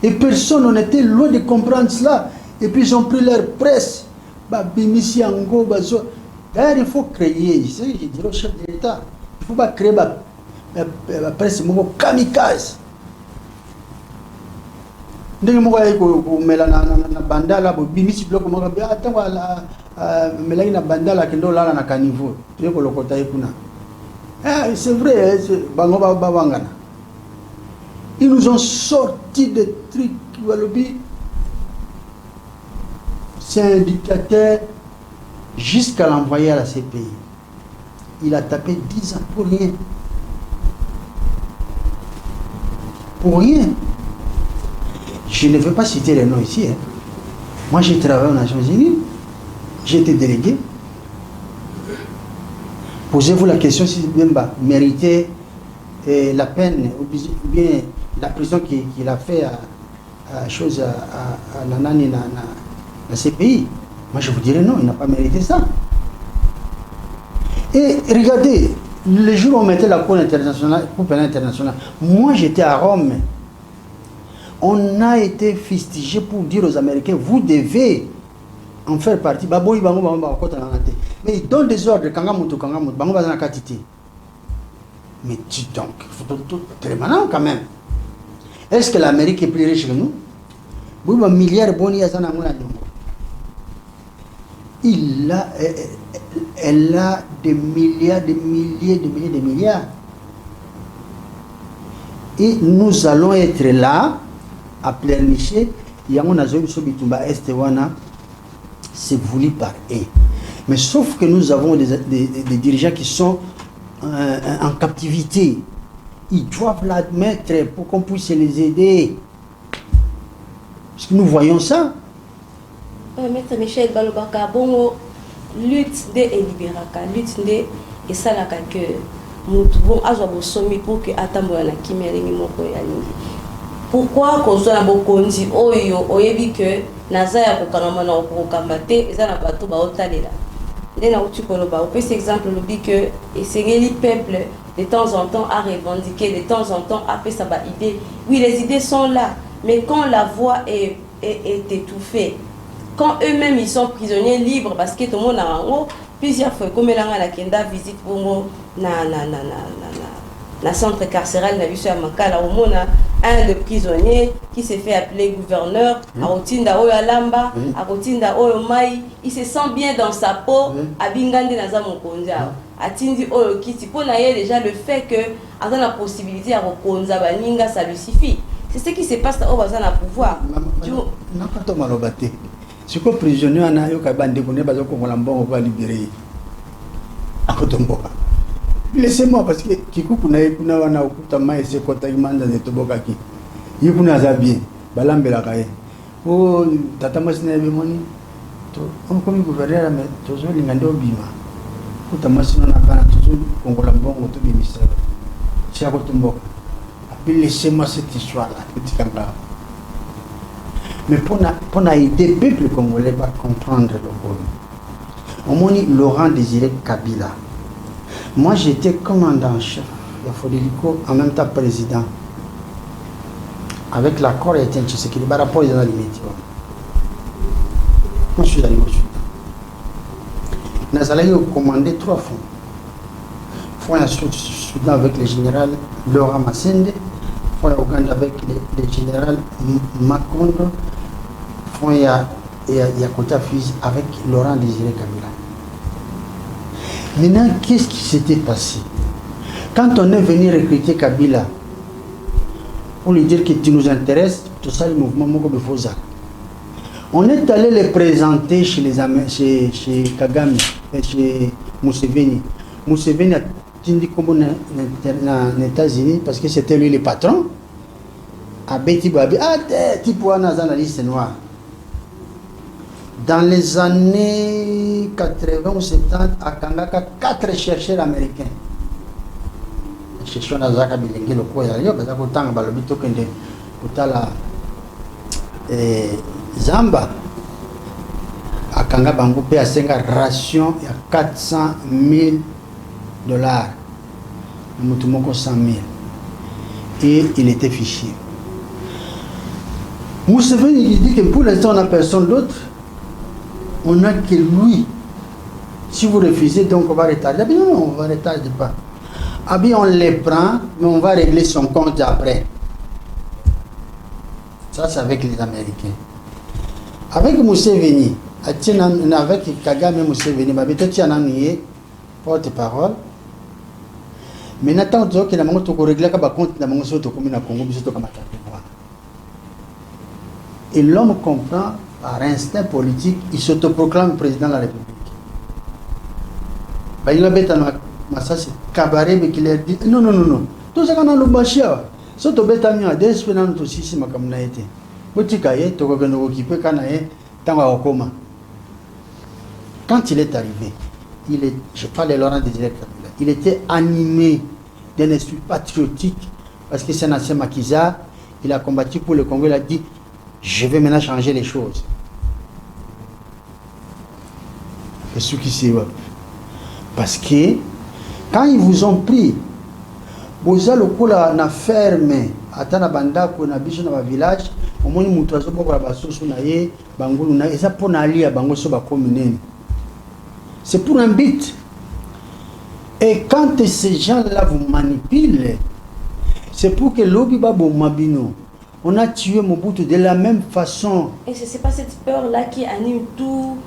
Et personne n'était loin de comprendre cela. Et puis ils ont pris leur presse, Bimissi Ango, Bazo. D'ailleurs, il faut créer, je dirais au chef de l'État, il ne faut pas créer la presse kamikaze. Ndenge moko ayi komela na bandala bobimisi biloko moko ntango melaki na bandala akende olala na kaniveau toye kolokota ye kuna. C'est vrai, bango babangana. Ils nous ont sorti des trucs balobi. C'est un dictateur. Jusqu'à l'envoyer à la CPI. Il a tapé 10 ans pour rien. Pour rien. Je ne vais pas citer les noms ici. Hein. Moi, j'ai travaillé aux Nations Unies. J'ai été délégué. Posez-vous la question si Bemba méritait la peine ou bien la prison qu'il a fait à la CPI. Moi, je vous dirais non, il n'a pas mérité ça. Et regardez, le jour où on mettait la Cour pénale internationale, moi j'étais à Rome. On a été fustigé pour dire aux Américains, vous devez en faire partie. Mais ils donnent des ordres, mais dis donc, il faut tout très malin quand même. Est-ce que l'Amérique est plus riche que nous? Elle a des milliards, des milliers, des milliers, des milliards. Et nous allons être là, à pleurnicher. C'est voulu par eux. Mais sauf que nous avons des dirigeants qui sont en captivité. Ils doivent l'admettre pour qu'on puisse les aider. Parce que nous voyons ça. Maître Michel Balobaka, bon, lutte de eliberaka, lutte de esalaka que mutu bon azwa bosomi pour que atambola na kimelingi moko ya lingi. Pourquoi kozwa na bokonzi oyo oyebi que naza ya kokanga na kokamba te eza na bato baotalela. Ndena uti koloba opesi exemple lobi que esengeli peuple de temps en temps à revendiquer, de temps en temps à faire sa idée. Oui, les idées sont là, mais quand la voix est étouffée, quand eux-mêmes ils sont prisonniers libres, parce que tout le monde a en haut, plusieurs fois, comme la kenda visite pour moi, na centre carcéral, na visu à Makala, au monde un de prisonniers qui s'est fait appeler gouverneur, à Rotinda Oyo Alamba, à Rotinda Oyo Mai, il se sent bien dans sa peau, à Bingande Naza Mokonja. Atindi Oyo Kiti, pour naïe déjà le fait que, à la possibilité à Rokonza Baninga, ça lui suffit. C'est ce qui se passe au bazar à pouvoir. Non, pas tout malobate. Si vous prisonnier, on a eu qu'à bande qu'on est basé comme l'ambon, on va libérer. À Kotomboka. Laissez-moi parce que Kikou n'a eu qu'une wana okutama et c'est quand il manda de Tobokaki. Il vous n'a pas bien. Balambe la caille. Oh, tata moi c'est moni. On comme gouverneur mais toujours l'ingando bima. Kutama sinon na kana toujours Congolambon au tout ministère. C'est à Kotomboka. Laissez-moi cette histoire-là, petit camarade. Mais pour aider le peuple congolais à comprendre le problème. On m'a dit Laurent Désiré Kabila. Moi, j'étais commandant-chef de Fodelico, en même temps président. Avec l'accord et un Tshisekedi, par rapport à la limite. Moi, je suis allé au Soudan. Nous allons commander 3 fonds. Fonds à Soudan avec le général Laurent Massende. Fonds à Ouganda avec le général Makondo. Fonds à Kota Fizi avec Laurent Désiré Kabila. Maintenant, qu'est-ce qui s'était passé? Quand on est venu recruter Kabila, pour lui dire que tu nous intéresses, tout ça, le mouvement Mokobefoza. On est allé les présenter chez Kagame, chez Museveni. Museveni a dit comment aux États-Unis, parce que c'était lui le patron. À Betty Babi, tu vois, dans la liste noire. Dans les années 80 ou 70, à Kangaka, 4 chercheurs américains. Chercheurs Nazaka Bilingue, le quoi, il y a des gens qui ont Zamba. À Kanga Bango, à 5 ration, il y a 400 000 $. Nous avons 100 000. Et il était fiché. Museveni il dit que pour l'instant, on n'a personne d'autre. On n'a que lui. Si vous refusez, donc on va retarder. Non, on ne va retarder pas. Ah bien, on les prend, mais on va régler son compte après. Ça, c'est avec les Américains. Avec Museveni, avec Kagame Museveni, tu as un porte-parole. Mais maintenant, tu as réglé le compte de la Congo. Et l'homme comprend. Par instinct politique, il s'autoproclame président de la République. Il a bêté c'est cabaret, mais qu'il a dit non. Tout ça, on a le bachia. Si tu bêtes à moi, des semaines, tu sais, c'est comme ça. Botikaye, tu vas nous occuper quand il est arrivé, je parle de Laurent Désiré Kabila, il était animé d'un esprit patriotique parce que c'est un ancien maquisard. Il a combattu pour le Congo, il a dit je vais maintenant changer les choses. C'est ce qui s'est passé. Parce que quand ils vous ont pris, vous avez la ferme, à Tanabanda, qu'on a biché dans le village, au moins ils m'ont traité pour la bassousse, et ça pour aller à Bango sur la commune. C'est pour un but. Et quand ces gens-là vous manipulent, c'est pour que l'obi babo mabino. On a tué Mobutu de la même façon. Et ce n'est pas cette peur-là qui anime tous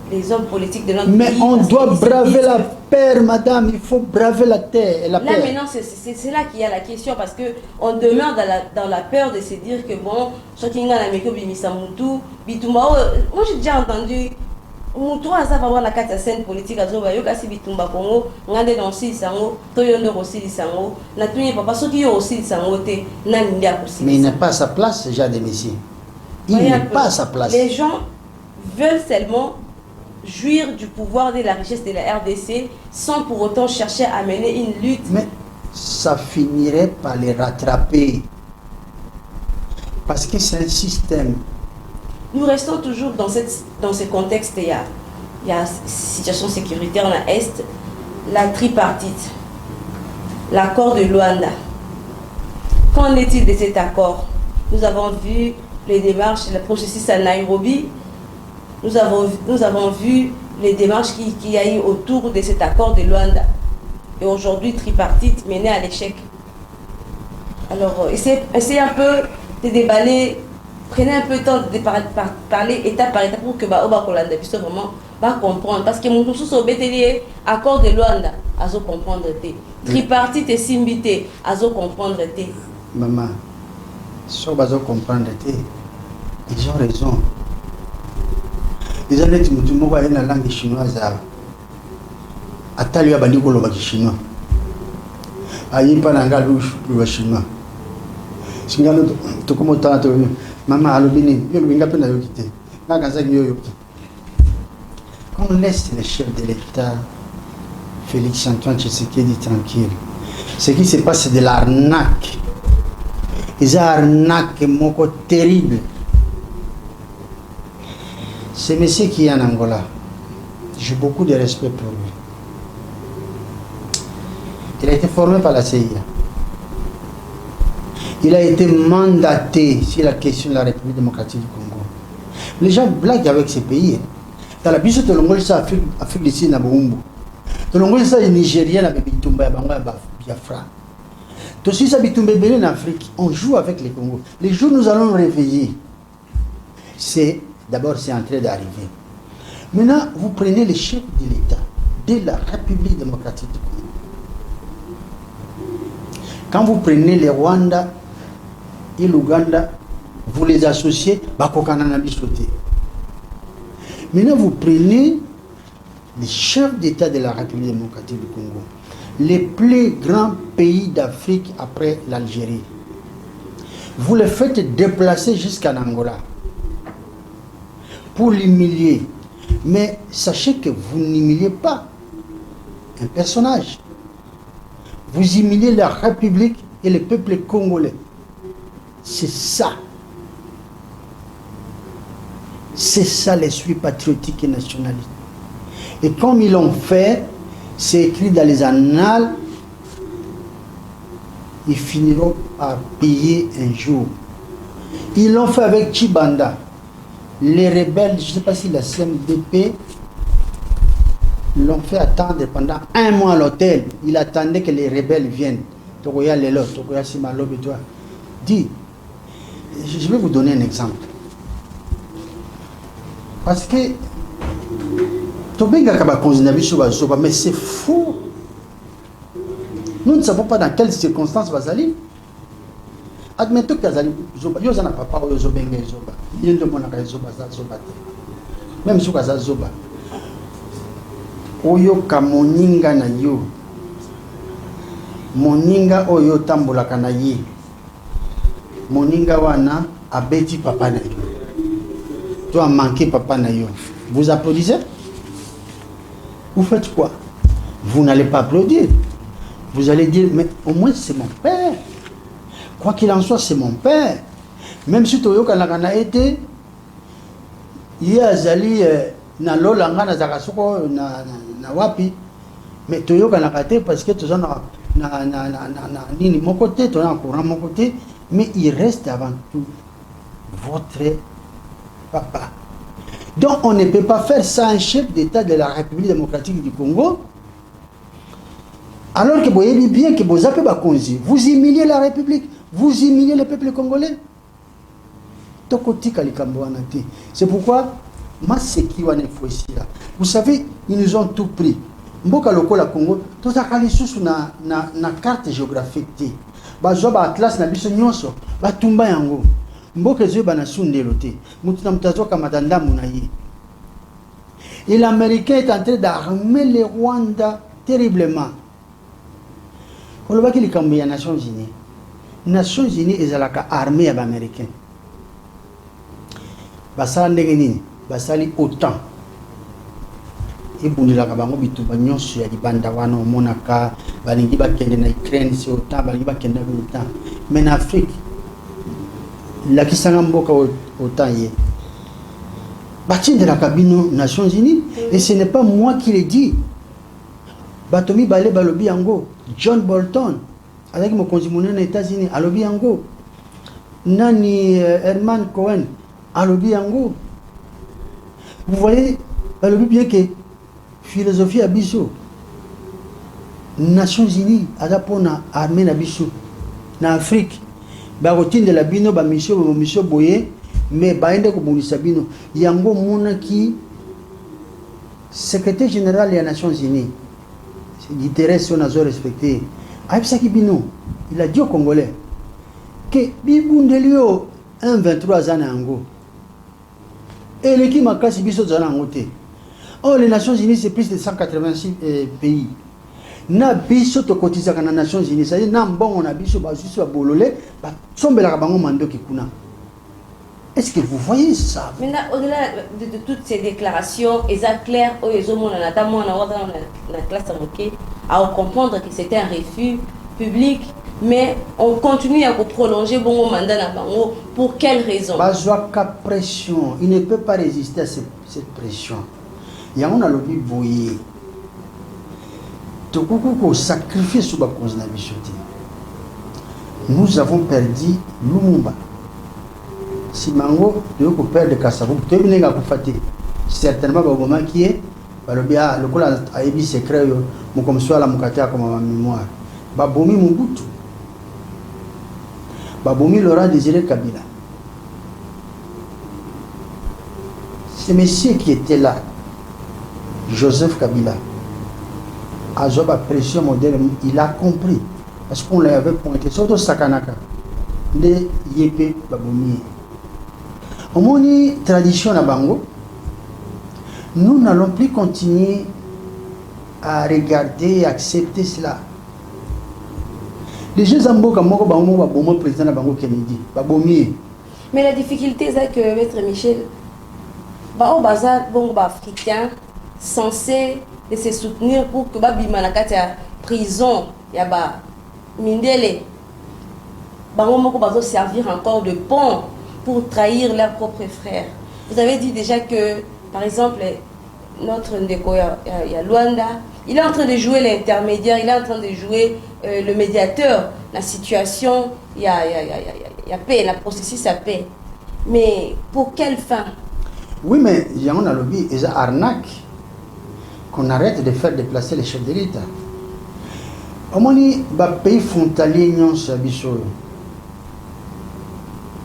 les hommes politiques de notre pays. Mais on doit braver la peur, madame. Il faut braver la terre. Là, maintenant, c'est là qu'il y a la question. Parce qu'on demeure dans la peur de se dire que, bon, moi, j'ai déjà entendu. Mutu aza vraiment la carte scène politique azoba yo kasi bitumba Congo ngande dans si sango to yondo aussi sango na tuni papa soki yo aussi sango te na ndia aussi. Mais il n'est pas à sa place déjà de messieurs. Il n'est pas à sa place. Les gens veulent seulement jouir du pouvoir et de la richesse de la RDC sans pour autant chercher à mener une lutte. Mais ça finirait par les rattraper. Parce que c'est un système. Nous restons toujours dans ce contexte. Il y a situation sécuritaire en Est, la tripartite, l'accord de Luanda. Qu'en est-il de cet accord? Nous avons vu les démarches, le processus à Nairobi. Nous avons vu les démarches qu'il y a eu autour de cet accord de Luanda. Et aujourd'hui, tripartite menée à l'échec. Alors, essayez un peu de déballer, prenez un peu de temps de parler étape par étape pour que Oba Kolanda puisse vraiment comprendre. Parce que mon sous au BTD, accord de Luanda, azo comprendre té. Tripartite et Simbité, azo comprendre té. Maman, si on va comprendre té, ils ont raison. Ils ont dit que tout le la langue chinoise. Attends, il y a des gens qui chinois. Il y a des gens qui chinois. Si vous avez maman, qu'on laisse le chef de l'État, Félix Antoine Tshisekedi, tranquille. Ce qui se passe, c'est de l'arnaque. Ils ont arnaque terrible. Ce monsieur qui est en Angola, j'ai beaucoup de respect pour lui. Il a été formé par la CIA. Il a été mandaté sur la question de la République démocratique du Congo. Les gens blaguent avec ces pays. Dans la bise de l'Angola, c'est Afrique du Sud, na Boumbu. De l'Angola, c'est Nigérien, na Bitumba, Biafra. Tout ça, Bitumba, en Afrique, on joue avec les Congos. Les jours où nous allons réveiller, d'abord, c'est en train d'arriver. Maintenant, vous prenez les chefs de l'État, de la République démocratique du Congo. Quand vous prenez les Rwanda et l'Ouganda, vous les associez, maintenant vous prenez les chefs d'État de la République démocratique du Congo, les plus grands pays d'Afrique après l'Algérie. Vous les faites déplacer jusqu'en Angola pour l'humilier. Mais sachez que vous n'humiliez pas un personnage. Vous humiliez la République et le peuple congolais. C'est ça. C'est ça l'esprit patriotique et nationaliste. Et comme ils l'ont fait, c'est écrit dans les annales, ils finiront par payer un jour. Ils l'ont fait avec Chibanda. Les rebelles, je ne sais pas si la CMDP l'ont fait attendre pendant un mois à l'hôtel. Il attendait que les rebelles viennent. Tokoya Lelo, Tokoya Simalobi, toi. Dis, je vais vous donner un exemple. Parce que mais c'est fou. Nous ne savons pas dans quelles circonstances va aller. Admettons que Zoba, yo zana papa ou Zoba, même si vous Zoba. Oyo ka moninga na yo. Moninga oyo tambola kana ye. Moninga wana abeti papa na yo. Tu as manqué papa na yo. Vous applaudissez? Vous faites quoi? Vous n'allez pas applaudir. Vous allez dire, mais au moins c'est mon père. Quoi qu'il en soit, c'est mon père. Même si Toyo Kanakana été, il y a Zali na lolanga na zakasoko na wapi, mais Toyo Kanakate parce que tout ça na nini mon côté, tu as courant mon côté, mais il reste avant tout votre papa. Donc on ne peut pas faire ça un chef d'État de la République démocratique du Congo. Alors que vous voyez bien que vous appelez Bakonzi, vous humiliez la République, vous humiliez le peuple congolais. C'est pourquoi, vous savez, ils nous ont tout pris. Mboka lokola Congo, tout ça na carte géographique. Bazoba atlas na biso nyonso, batumba yango. Mboka zo bana sundelo te. Mutu na mutazoka matanda munayi. Et l'Américain est en train d'armer les Rwanda terriblement. On le voit qu'il y a les Nations Unies. Les Nations Unies sont armées américaines. Basali ndenge nini? Basali autant. ebundelaka bango bituba nyonso ya libanda wana omonaka balingi bakende na Ukraine si autant balingi bakende na autant mais na Afrique lakisanga mboka autant ye batindelaka bino Nations Unies et ce n'est pas moi qui le dis bato mibale balobi yango John Bolton azalaki mokonzi monene na États-Unis alobi yango nani Herman Cohen alobi yango. Vous voyez, balobi bien que philosophie à biso Nations Unies aza pona armée na biso na Afrique ba routine de la bino ba mission boye mais baende ko bongisa bino yango monaki secrétaire général des Nations Unies l'intérêt on a respecté aipsaki bino il a dit aux Congolais que bibundelio 123 ans yango et l'équipe makasi biso zana ngote. Oh, les Nations Unies, c'est plus de 186 pays. Na biso to kotiza kana Nations Unies, c'est na mbongo na biso ba juste ba bololé, ba sombela bango mando kikuna. Est-ce que vous voyez ça? Maintenant, au-delà de toutes ces déclarations, ils ont clair, ils ont notamment la classe à comprendre que c'était un refus public, mais on continue à prolonger bon mandat na bango. Pour quelle raison? Bazwaka pression, il ne peut pas résister à cette pression. Il y a un lobby boyé. Tokoko sacrifié sous la cause de la bichoté. Nous avons perdu Lumumba. Si Mango, tu veux perdre Kassavou, tu veux venir à Koufate. Certainement, au moment qui est, le col a ébi secret, mon comme soit la Mukata comme ma mémoire. Babomi Mobutu. Babomi Laurent Désiré Kabila. Ce monsieur qui était là, Joseph Kabila, a la pression moderne, il a compris. Parce qu'on l'avait pointé, surtout Sakanaka, de Yépé Baboumi. Au moni tradition à Bango, nous n'allons plus continuer à regarder et accepter cela. Les gens Zambo Kamoko Bango Babomo président de Bango Kennedy, Baboumi. Mais la difficulté c'est que Maître Michel, au bazar bon africain censé de se soutenir pour que Babi Manakati à prison yaba mindele bango moko bazo servir encore de pont pour trahir leurs propres frères. Vous avez dit déjà que par exemple notre Ndeko ya Luanda, il est en train de jouer l'intermédiaire, il est en train de jouer le médiateur. La situation, il y a paix, la processus à paix. Mais pour quelle fin? Oui, mais il y a un lobby, et ça arnaque qu'on arrête de faire déplacer les chefs de l'État. Au moins, les pays frontaliers n'ont pas biso.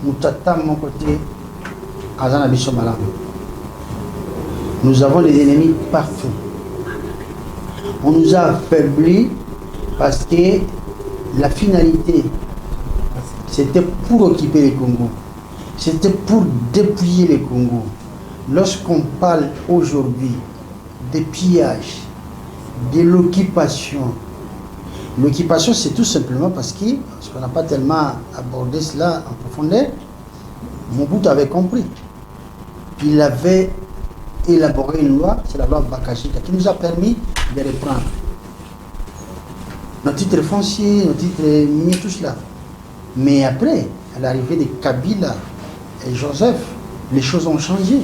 Moutata, mon côté, Azana biso malam. Nous avons des ennemis partout. On nous a affaiblis parce que la finalité, c'était pour occuper les Congo. C'était pour dépouiller les Congo. Lorsqu'on parle aujourd'hui des pillages, de l'occupation, l'occupation c'est tout simplement parce qu'on n'a pas tellement abordé cela en profondeur. Mobutu avait compris. Il avait élaboré une loi, c'est la loi Bakashika, qui nous a permis de reprendre nos titres fonciers, nos titres miniers, tout cela. Mais après, à l'arrivée de Kabila et Joseph, les choses ont changé.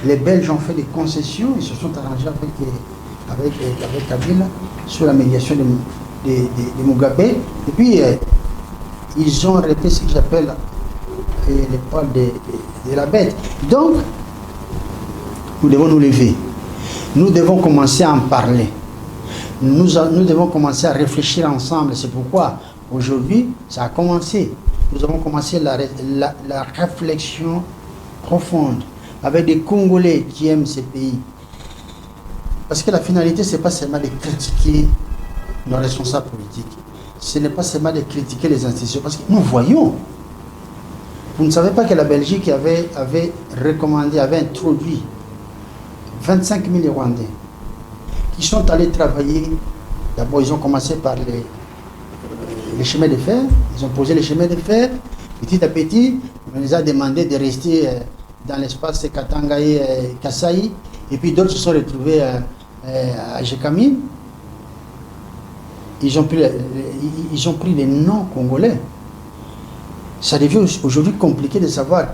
Les Belges ont fait des concessions, ils se sont arrangés avec Kabila sur la médiation de Mugabe. Et puis, ils ont arrêté ce que j'appelle les poils de la bête. Donc, nous devons nous lever. Nous devons commencer à en parler. Nous devons commencer à réfléchir ensemble. C'est pourquoi aujourd'hui, ça a commencé. Nous avons commencé la réflexion profonde avec des Congolais qui aiment ces pays. Parce que la finalité, ce n'est pas seulement de critiquer nos responsables politiques. Ce n'est pas seulement de critiquer les institutions. Parce que nous voyons. Vous ne savez pas que la Belgique avait recommandé, avait introduit 25 000 Rwandais qui sont allés travailler. D'abord, ils ont commencé par les chemins de fer. Ils ont posé les chemins de fer. Petit à petit, on les a demandé de rester dans l'espace Katanga et Kasaï. Et puis d'autres se sont retrouvés à Jekamine. Ils ont pris les noms congolais. Ça devient aujourd'hui compliqué de savoir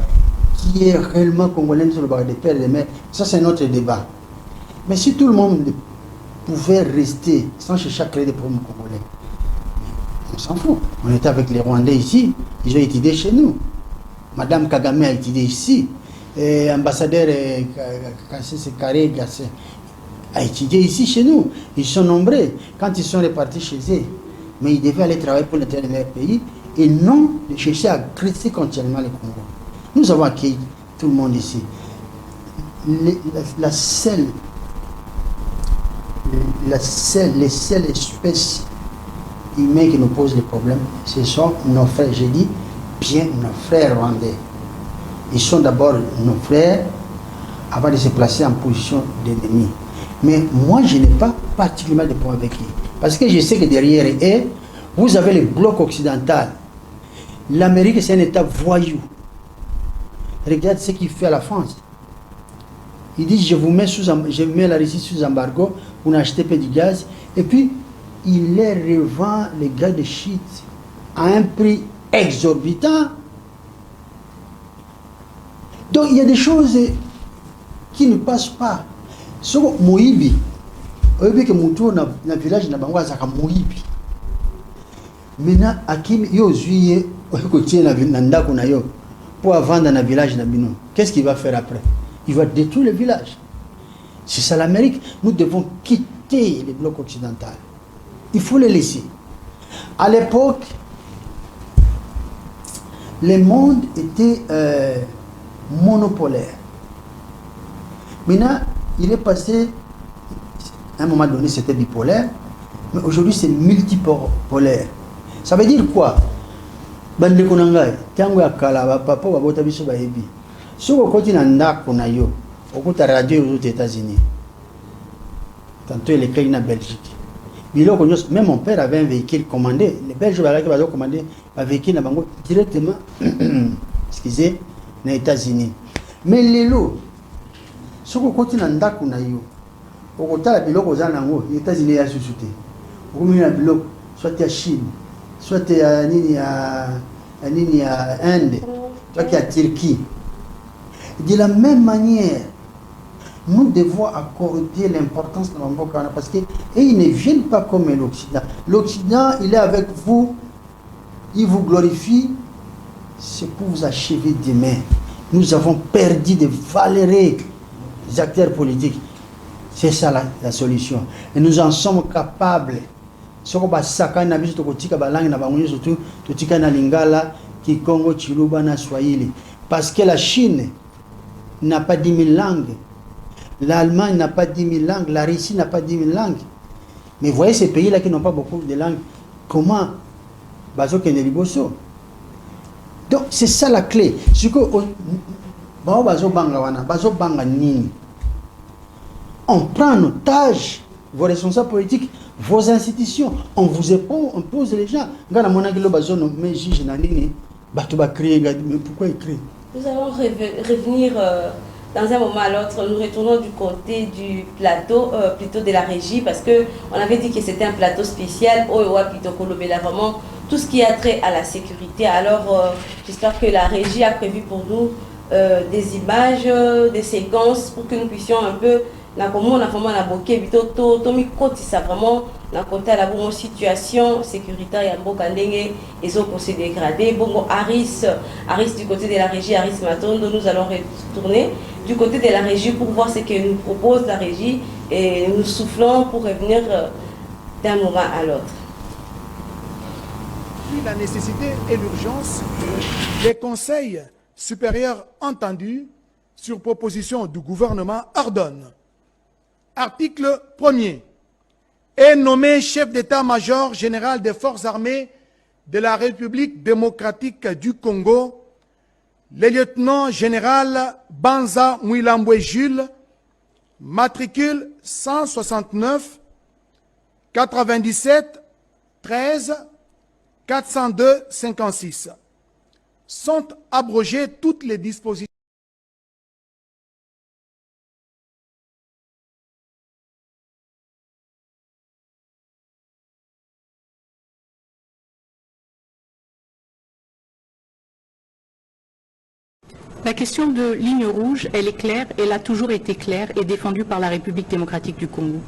qui est réellement congolais sur le barrage des pères et des mères. Ça, c'est notre débat. Mais si tout le monde pouvait rester sans chercher à créer des problèmes congolais, on s'en fout. On était avec les Rwandais ici, ils ont étudié chez nous. Madame Kagame a étudié ici. Ambassadeur Carré a étudié ici chez nous. Ils sont nombreux quand ils sont repartis chez eux. Mais ils devaient aller travailler pour l'intérêt de leur pays et non de chercher à agresser continuellement le Congo. Nous avons accueilli tout le monde ici. Les seules espèces humaines qui nous posent les problèmes, ce sont nos frères, j'ai dit bien nos frères rwandais. Ils sont d'abord nos frères avant de se placer en position d'ennemi. Mais moi, je n'ai pas particulièrement de problème avec eux. Parce que je sais que derrière eux, vous avez le bloc occidental. L'Amérique, c'est un État voyou. Regarde ce qu'il fait à la France. Il dit, je mets la Russie sous embargo, vous n'achetez pas du gaz. Et puis, il les revend, les gaz de shit, à un prix exorbitant. Donc, il y a des choses qui ne passent pas. So, Moïbi, oyebi que mutu na village na bango azaka Moïbi. Maintenant, Akim yo zuye oyekotie na ndako na yo pour vendre na village na bino. Qu'est-ce qu'il va faire après? Il va détruire le village. C'est ça l'Amérique. Nous devons quitter le bloc occidental. Il faut les laisser. À l'époque, le monde était monopolaire. Maintenant, il est passé, à un moment donné, c'était bipolaire, mais aujourd'hui, c'est multipolaire. Ça veut dire quoi? Bande konangai, tango ya kala papa babota biso ba yebi. Soko koti na ndako na yo, okuta radio aux États-Unis. Tantôt il est na Belgique. Même mon père avait un véhicule commandé. Les Belges avaient commandé un véhicule na bango directement, excusez, aux États-Unis. Mais les lots, soko koti na ndako na yo, okotala biloko za nango, les États-Unis ya susute. Okomina na biloko, soit à Chine, soit à nini à Inde, soit à Turquie. De la même manière, nous devons accorder l'importance de l'Amboka parce qu'ils ne viennent pas comme l'Occident. L'Occident, il est avec vous, il vous glorifie, c'est pour vous achever demain. Nous avons perdu de valeureux acteurs politiques. C'est ça la solution. Et nous en sommes capables. Parce que la Chine n'a pas 10 000 langues. L'Allemagne n'a pas 10 000 langues. La Russie n'a pas 10 000 langues. Mais voyez ces pays-là qui n'ont pas beaucoup de langues. Comment donc c'est ça la clé. On prend en otage vos responsables politiques, vos institutions. On vous impose les gens. Mais pourquoi écrire? Nous allons revenir dans un moment à l'autre. Nous retournons du côté du plateau, plutôt de la régie, parce qu'on avait dit que c'était un plateau spécial. Vraiment tout ce qui a trait à la sécurité. Alors, j'espère que la régie a prévu pour nous des images, des séquences pour que nous puissions un peu vraiment la côté la bonne situation sécuritaire et en ils ont s'est dégradé. Bon, Aris du côté de la régie, Aris Matondo, nous allons retourner du côté de la régie pour voir ce que nous propose la régie et nous soufflons pour revenir d'un moment à l'autre. La nécessité et l'urgence, les conseils supérieurs entendus sur proposition du gouvernement ordonnent. Article 1er. Est nommé chef d'état-major général des forces armées de la République démocratique du Congo, le lieutenant général Banza Mouilambwe Jules, matricule 169 97 13 402 56. Sont abrogées toutes les dispositions La question de ligne rouge, elle est claire, elle a toujours été claire et défendue par la République démocratique du Congo.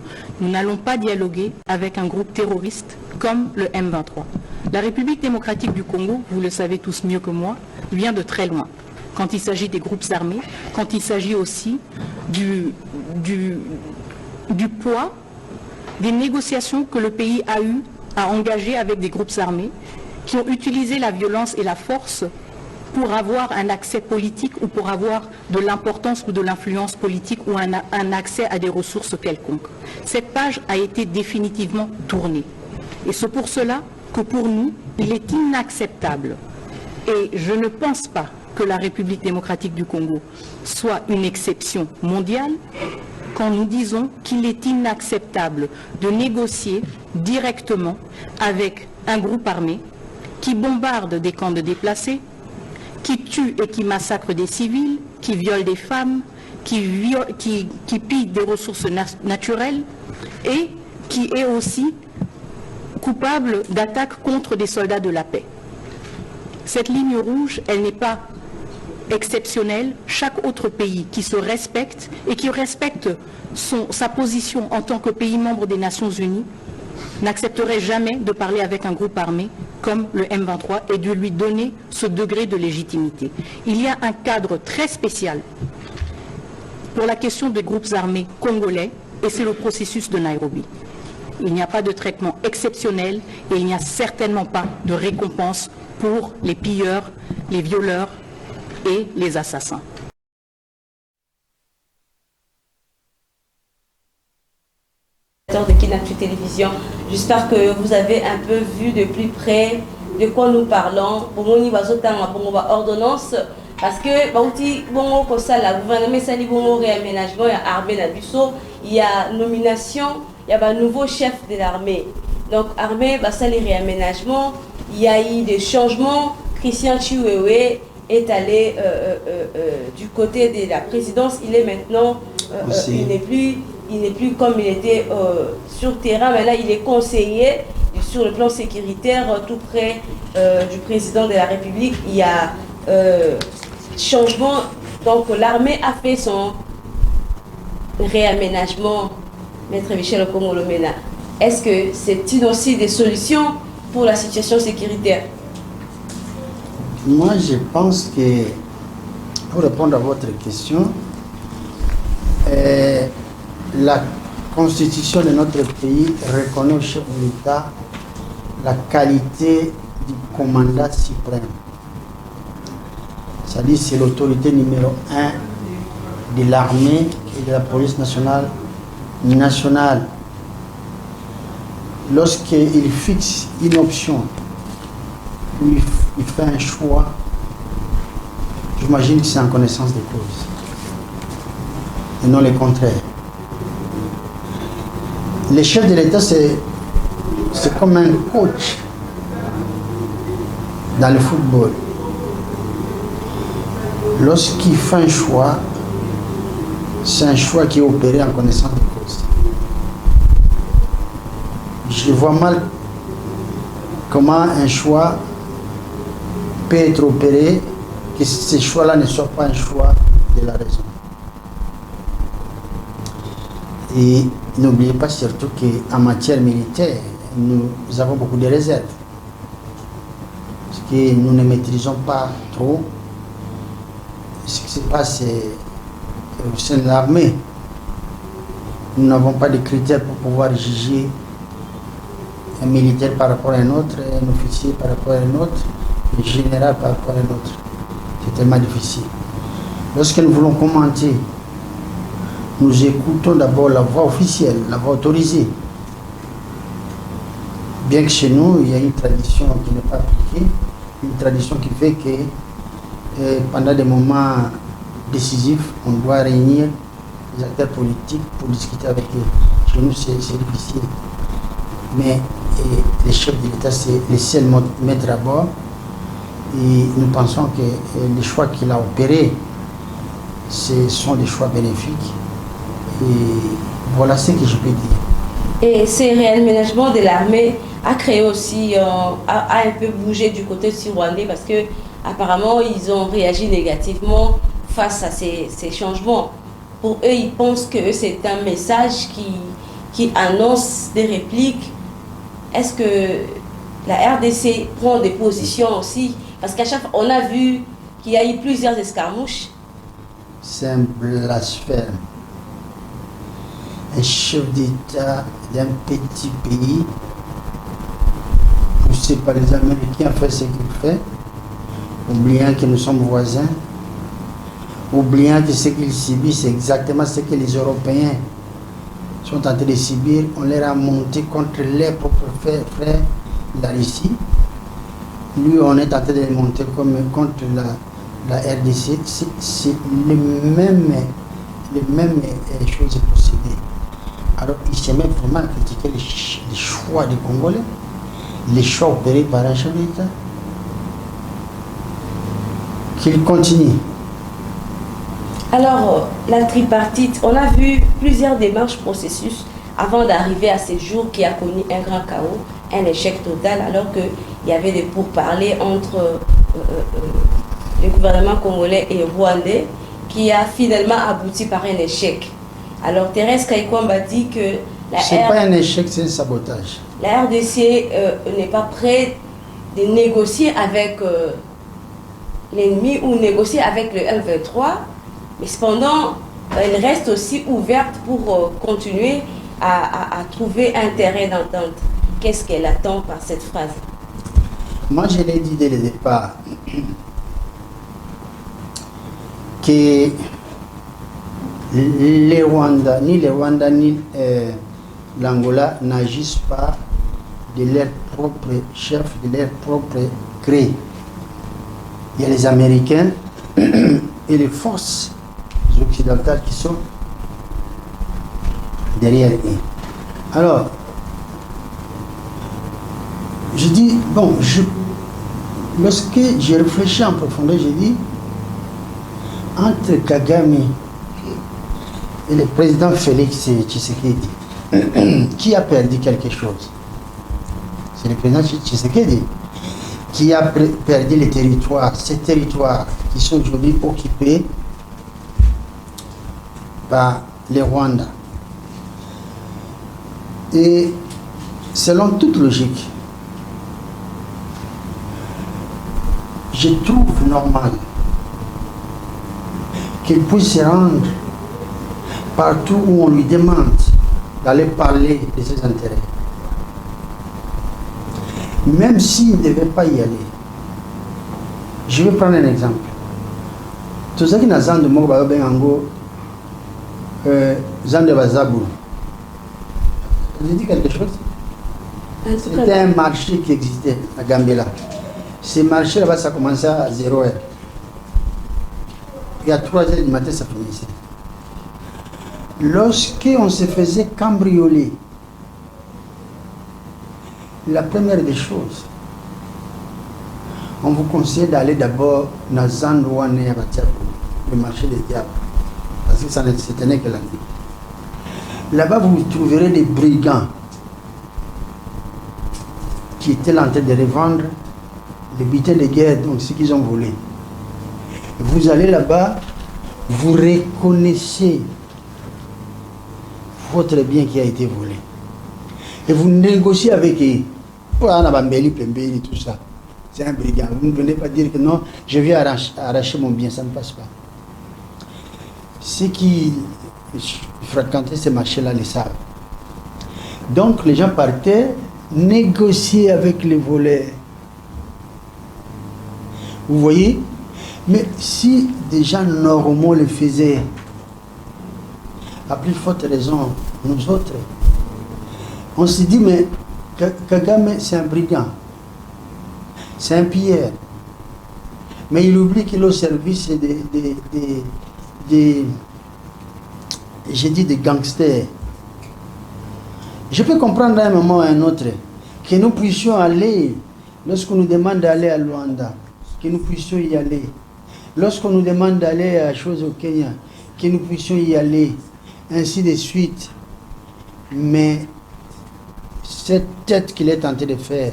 Nous n'allons pas dialoguer avec un groupe terroriste comme le M23. La République démocratique du Congo, vous le savez tous mieux que moi, vient de très loin. Quand il s'agit des groupes armés, quand il s'agit aussi du poids des négociations que le pays a eu à engager avec des groupes armés qui ont utilisé la violence et la force pour avoir un accès politique ou pour avoir de l'importance ou de l'influence politique ou un accès à des ressources quelconques. Cette page a été définitivement tournée. Et c'est pour cela que pour nous, il est inacceptable. Et je ne pense pas que la République démocratique du Congo soit une exception mondiale quand nous disons qu'il est inacceptable de négocier directement avec un groupe armé qui bombarde des camps de déplacés, qui tue et qui massacre des civils, qui viole des femmes, qui pille des ressources naturelles et qui est aussi coupable d'attaques contre des soldats de la paix. Cette ligne rouge, elle n'est pas exceptionnelle. Chaque autre pays qui se respecte et qui respecte sa position en tant que pays membre des Nations Unies n'accepterait jamais de parler avec un groupe armé comme le M23 et de lui donner ce degré de légitimité. Il y a un cadre très spécial pour la question des groupes armés congolais et c'est le processus de Nairobi. Il n'y a pas de traitement exceptionnel et il n'y a certainement pas de récompense pour les pilleurs, les violeurs et les assassins. De Kinactu Télévision. J'espère que vous avez un peu vu de plus près de quoi nous parlons. Pour mon ordonnance, parce que comme ça, la gouvernement s'allie bon réaménagement, il y a armée Nabusso, il y a nomination, il y a un nouveau chef de l'armée. Donc armée, ça les réaménagements, il y a eu des changements. Christian Chiwewe est allé du côté de la présidence. Il est maintenant, il n'est plus comme il était sur terrain, mais là il est conseiller sur le plan sécuritaire tout près du président de la République. Il y a changement, donc l'armée a fait son réaménagement. Maître Michel Okomolomena, est-ce que c'est aussi des solutions pour la situation sécuritaire? Moi je pense que, pour répondre à votre question, la constitution de notre pays reconnaît au chef de l'État la qualité du commandant suprême. C'est-à-dire c'est l'autorité numéro 1 de l'armée et de la police nationale. Lorsqu'il fixe une option, il fait un choix, j'imagine que c'est en connaissance des causes et non le contraire. Le chef de l'État, c'est comme un coach dans le football. Lorsqu'il fait un choix, c'est un choix qui est opéré en connaissance de cause. Je vois mal comment un choix peut être opéré, que ce choix-là ne soit pas un choix de la raison. Et n'oubliez pas surtout qu'en matière militaire, nous avons beaucoup de réserves. Parce que nous ne maîtrisons pas trop ce qui se passe au sein de l'armée. Nous n'avons pas de critères pour pouvoir juger un militaire par rapport à un autre, un officier par rapport à un autre, un général par rapport à un autre. C'est tellement difficile. Lorsque nous voulons commenter, nous écoutons d'abord la voix officielle, la voix autorisée. Bien que chez nous, il y a une tradition qui n'est pas appliquée, une tradition qui fait que pendant des moments décisifs, on doit réunir les acteurs politiques pour discuter avec eux. Chez nous, c'est difficile. Mais les chefs de l'État, c'est les seuls maîtres à bord. Et nous pensons que les choix qu'il a opérés, ce sont des choix bénéfiques. Et voilà ce que je peux dire. Et ce réaménagement de l'armée a créé aussi, a un peu bougé du côté rwandais parce que apparemment, ils ont réagi négativement face à ces changements. Pour eux, ils pensent que c'est un message qui annonce des répliques. Est-ce que la RDC prend des positions aussi? Parce qu'à chaque fois, on a vu qu'il y a eu plusieurs escarmouches. C'est un blasphème. Un chef d'État d'un petit pays, poussé par les Américains, fait ce qu'il fait, oubliant que nous sommes voisins, oubliant que ce qu'ils subissent, c'est exactement ce que les Européens sont en train de subir. On les a montés contre leurs propres frères, la Russie. Lui, on est en train de les monter comme contre la RDC. C'est les mêmes choses procédées. Alors, il s'est même vraiment critiqué les choix des Congolais, les choix opérés par un chef d'État. Qu'il continue. Alors, la tripartite, on a vu plusieurs démarches, processus avant d'arriver à ce jour qui a connu un grand chaos, un échec total, alors qu'il y avait des pourparlers entre le gouvernement congolais et rwandais qui a finalement abouti par un échec. Alors, Thérèse Kaikwamba dit que c'est pas un échec, c'est un sabotage. La RDC n'est pas prête de négocier avec l'ennemi ou négocier avec le M23, mais cependant, elle reste aussi ouverte pour continuer à trouver un terrain d'entente. Qu'est-ce qu'elle attend par cette phrase? Moi, je l'ai dit dès le départ que les Rwandais, ni l'Angola n'agissent pas de leur propre chef, de leur propre gré. Il y a les Américains et les forces occidentales qui sont derrière eux. Alors, je dis, bon, lorsque j'ai réfléchi en profondeur, j'ai dit, entre Kagame et le président Félix Tshisekedi, qui a perdu quelque chose? C'est le président Tshisekedi qui a perdu les territoires, ces territoires qui sont aujourd'hui occupés par les Rwandais. Et selon toute logique, je trouve normal qu'il puisse se rendre partout où on lui demande d'aller parler de ses intérêts. Même s'il ne devait pas y aller. Je vais prendre un exemple. Tout ce qui n'a pas de mots, Zande Bazabou. J'ai dit quelque chose? C'était un marché qui existait à Gambela. Ce marché là-bas, ça commençait à 0 heure. Et à 3 heures du matin, ça finissait. Lorsqu'on se faisait cambrioler, la première des choses, on vous conseille d'aller d'abord dans Zandouane, le marché des diables, parce que ça ne tenait que la nuit. Là-bas, vous trouverez des brigands qui étaient en train de revendre les butins de guerre, donc ce qu'ils ont volé. Vous allez là-bas, vous reconnaissez votre bien qui a été volé. Et vous négociez avec eux. Tout ça. C'est un brigand. Vous ne venez pas dire que non, je viens arracher mon bien, ça ne passe pas. Ceux qui fréquentaient ces marchés-là le savent. Donc les gens partaient négocier avec les voleurs. Vous voyez? Mais si des gens normaux le faisaient, à plus forte raison, nous autres, on se dit, mais Kagame, c'est un brigand, c'est un pilleur. Mais il oublie qu'il est au service j'ai dit des gangsters. Je peux comprendre à un moment ou à un autre que nous puissions aller, lorsqu'on nous demande d'aller à Luanda, que nous puissions y aller. Lorsqu'on nous demande d'aller à chose au Kenya, que nous puissions y aller, ainsi de suite. Mais cette tête qu'il est tenté de faire,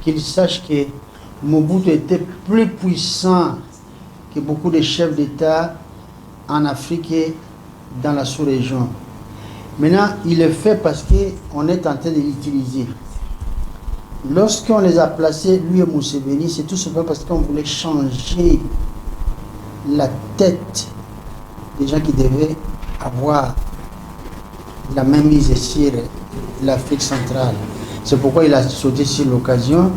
qu'il sache que Mobutu était plus puissant que beaucoup de chefs d'État en Afrique et dans la sous-région. Maintenant, il le fait parce qu'on est en train de l'utiliser. Lorsqu'on les a placés, lui et Museveni, c'est tout simplement parce qu'on voulait changer la tête des gens qui devaient avoir la même mise sur l'Afrique centrale. C'est pourquoi il a sauté sur l'occasion.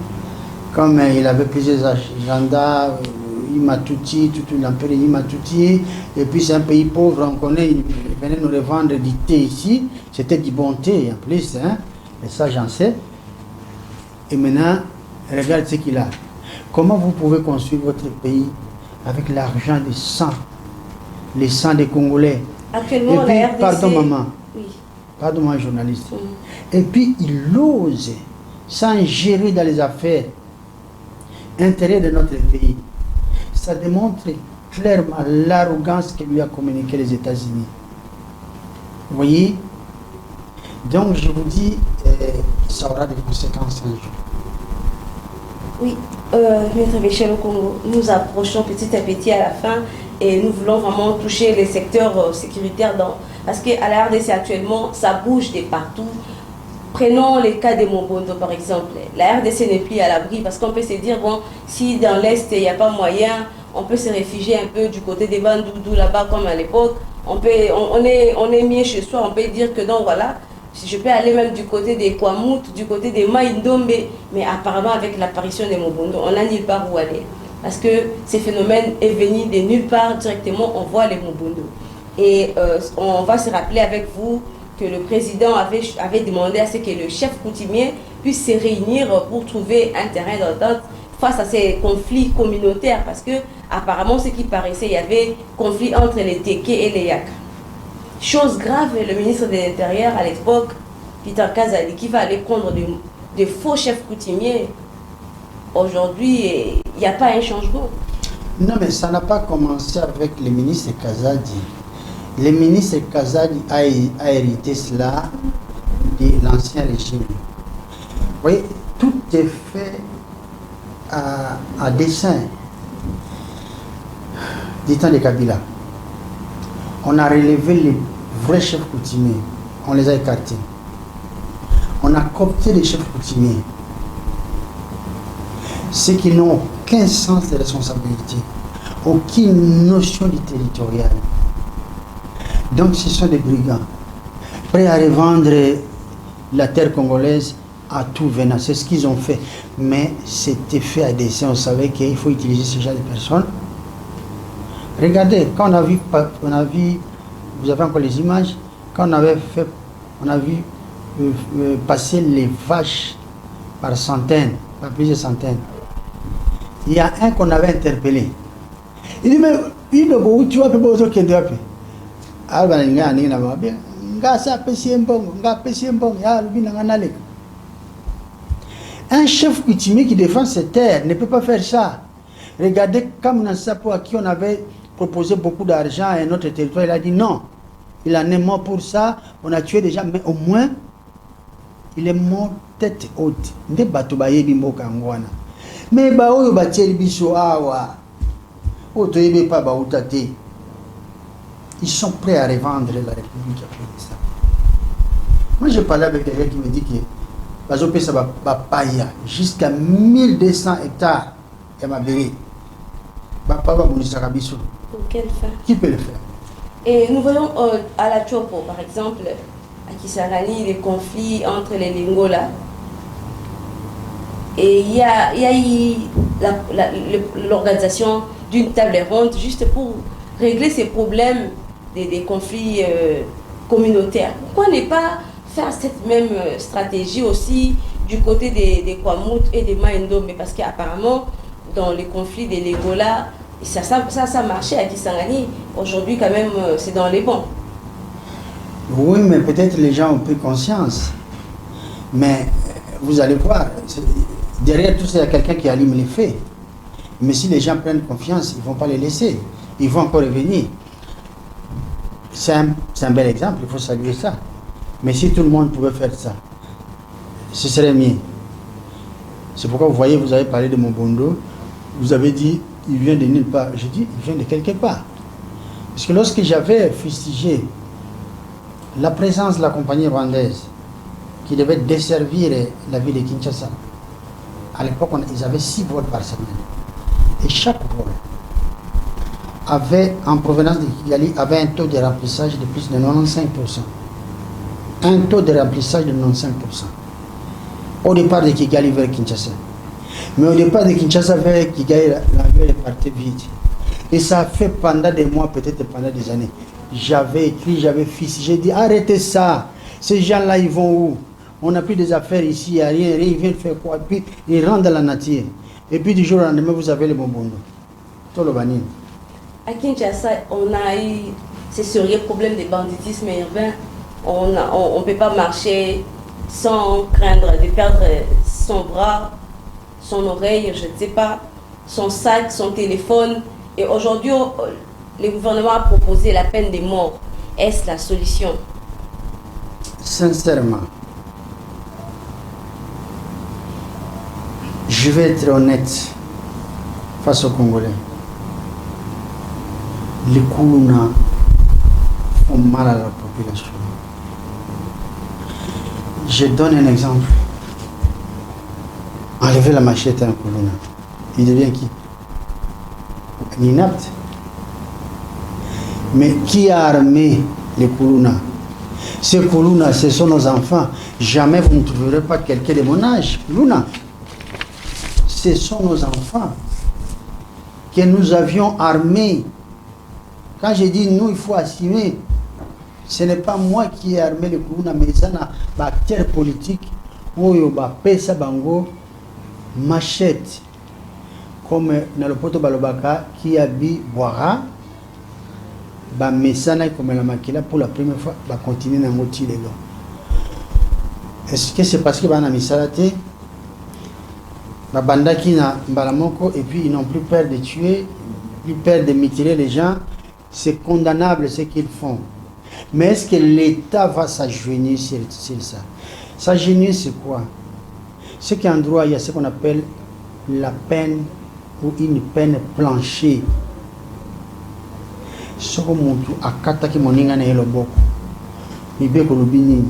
Comme il avait plusieurs agendas, Imatuti, tout l'empire Imatuti, et puis c'est un pays pauvre, on connaît, il venait nous revendre du thé ici, c'était du bon thé en plus, hein, et ça j'en sais. Et maintenant, regarde ce qu'il a. Comment vous pouvez construire votre pays avec l'argent des sang, les sangs des Congolais? Actuellement, et puis, la RDC... pardon maman, Oui. pardon moi journaliste. Et puis il ose, sans gérer dans les affaires intérêts de notre pays. Ça démontre clairement l'arrogance que lui a communiqué les États-Unis. Vous voyez? Donc je vous dis, ça aura des conséquences un jour. Oui, Maître Michel Okongo, nous approchons petit à petit à la fin et nous voulons vraiment toucher les secteurs sécuritaires parce qu'à la RDC actuellement, ça bouge de partout. Prenons les cas de Mobondo par exemple. La RDC n'est plus à l'abri parce qu'on peut se dire, bon, si dans l'Est il n'y a pas moyen, on peut se réfugier un peu du côté des Bandoudu là-bas comme à l'époque. On est mieux chez soi, on peut dire que non, voilà. Je peux aller même du côté des Kwamut, du côté des Maïndombe, mais apparemment avec l'apparition des Mobondo, on n'a nulle part où aller. Parce que ces phénomènes est venu de nulle part, directement on voit les Mobondo. Et on va se rappeler avec vous que le président avait demandé à ce que le chef coutumier puisse se réunir pour trouver un terrain d'entente face à ces conflits communautaires. Parce que apparemment, ce qui paraissait, il y avait conflit entre les Teke et les Yaka. Chose grave, le ministre de l'Intérieur à l'époque, Peter Kazadi, qui va aller prendre de faux chefs coutumiers. Aujourd'hui, il n'y a pas un changement. Non, mais ça n'a pas commencé avec le ministre Kazadi. Le ministre Kazadi a hérité cela de l'ancien régime. Vous voyez, tout est fait à dessein du temps de Kabila. On a relevé les vrais chefs coutumiers, on les a écartés. On a coopté les chefs coutumiers, ceux qui n'ont aucun sens de responsabilité, aucune notion du territorial. Donc ce sont des brigands, prêts à revendre la terre congolaise à tout venant. C'est ce qu'ils ont fait. Mais c'était fait à dessein. On savait qu'il faut utiliser ce genre de personnes. Regardez, quand on a vu, vous avez encore les images, quand on a vu passer les vaches par centaines, par plusieurs centaines. Il y a un qu'on avait interpellé. Il dit, mais il dit, tu vas pas besoin qu'il doit payer. Un chef coutumier qui défend ses terres ne peut pas faire ça. Regardez comme Nansapo, à qui on avait proposé beaucoup d'argent à un autre territoire, il a dit non. Il en est mort pour ça, on a tué des gens, mais au moins, il est mort tête haute. Mais ils sont prêts à revendre la République après ça. Moi, j'ai parlé avec quelqu'un qui me dit que ça va payer jusqu'à 1200 hectares. Et ma bébé. Pour quelle fin? Qui peut le faire? Et nous voyons à la Chopo, par exemple, à Kisangani, les conflits entre les Lingola. Et il y a eu l'organisation d'une table ronde juste pour régler ces problèmes des conflits communautaires. Pourquoi ne pas faire cette même stratégie aussi du côté des Kwamut et des Maïndombe? Parce qu'apparemment, dans les conflits des Lingola, ça marchait à Kisangani. Aujourd'hui, quand même, c'est dans les bons. Oui, mais peut-être les gens ont pris conscience. Mais vous allez voir, derrière tout ça, il y a quelqu'un qui allume les faits. Mais si les gens prennent confiance, ils ne vont pas les laisser. Ils vont encore revenir. C'est un bel exemple, il faut saluer ça. Mais si tout le monde pouvait faire ça, ce serait mieux. C'est pourquoi vous voyez, vous avez parlé de Mobondo, vous avez dit, il vient de nulle part. Je dis, il vient de quelque part. Parce que lorsque j'avais fustigé la présence de la compagnie rwandaise qui devait desservir la ville de Kinshasa, à l'époque, ils avaient 6 vols par semaine. Et chaque vol avait, en provenance de Kigali, avait un taux de remplissage de plus de 95%. Un taux de remplissage de 95%. Au départ de Kigali vers Kinshasa. Mais au départ de Kinshasa vers Kigali, l'avion est parti vite. Et ça a fait pendant des mois, peut-être pendant des années. J'avais écrit, j'avais fixé, j'ai dit arrêtez ça. Ces gens-là, ils vont où? On n'a plus des affaires ici, il n'y a rien, ils viennent faire quoi? Puis ils rentrent dans la nature. Et puis du jour au lendemain, vous avez le Mobondo. Tout le banni. À Kinshasa, on a eu ces sérieux problèmes de banditisme urbain. On ne peut pas marcher sans craindre de perdre son bras, son oreille, je ne sais pas, son sac, son téléphone. Et aujourd'hui, le gouvernement a proposé la peine de mort. Est-ce la solution? Sincèrement, je vais être honnête face aux Congolais. Les Koulouna font mal à la population. Je donne un exemple. Enlever la machette à un Koulouna, il devient qui? Un inapte. Mais qui a armé les Koulouna? Ces Koulouna, ce sont nos enfants. Jamais vous ne trouverez pas quelqu'un de mon âge. Koulouna, ce sont nos enfants que nous avions armés. Quand je dis nous, il faut assumer. Ce n'est pas moi qui ai armé les Koulouna, mais c'est un acteur politique où il y a bango machette comme dans le poto balobaka qui habille boira ba mesana comme la makila pour la première fois va continuer dans le les gars. Est-ce que c'est parce que ba na misalate ba bandaki na balamoko et puis ils n'ont plus peur de tuer, plus peur de mutiler les gens? C'est condamnable ce qu'ils font. Mais est-ce que l'État va s'agenouiller sur ça? S'agenouiller, c'est quoi? C'est qu'en droit, il y a ce qu'on appelle la peine ou une peine planchée. Ce que montu akata ki moninga na yelo boko. Ibeko lubini.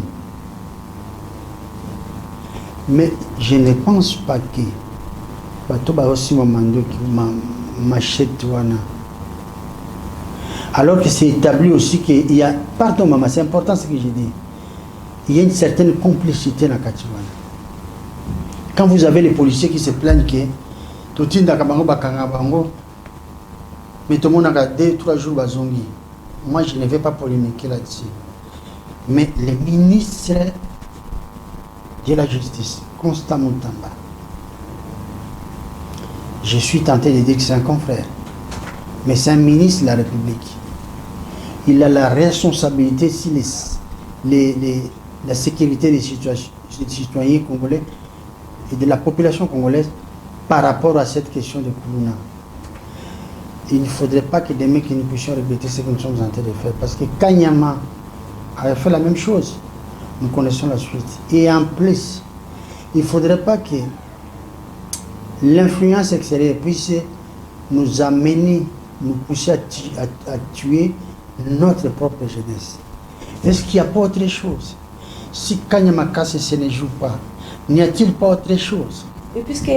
Mais je ne pense pas que bato ba aussi mamando ki machette wana. Alors que c'est établi aussi qu'il y a, pardon maman, c'est important ce que j'ai dit, il y a une certaine complicité dans la Katiwana. Quand vous avez les policiers qui se plaignent que tout le monde mais tout le monde a 2-3 jours bazongi. Moi je ne vais pas polémiquer là-dessus. Mais les ministres de la justice, Constant Moutamba, je suis tenté de dire que c'est un confrère, mais c'est un ministre de la République. Il a la responsabilité si la sécurité des citoyens congolais et de la population congolaise par rapport à cette question de Koulouna. Il ne faudrait pas que demain que nous puissions regretter ce que nous sommes en train de faire. Parce que Kanyama avait fait la même chose. Nous connaissons la suite. Et en plus, il ne faudrait pas que l'influence extérieure puisse nous amener, nous pousser à tuer notre propre jeunesse. Est-ce qu'il n'y a pas autre chose? Si Kanyama Kassé se ne joue pas, n'y a-t-il pas autre chose? Et puisque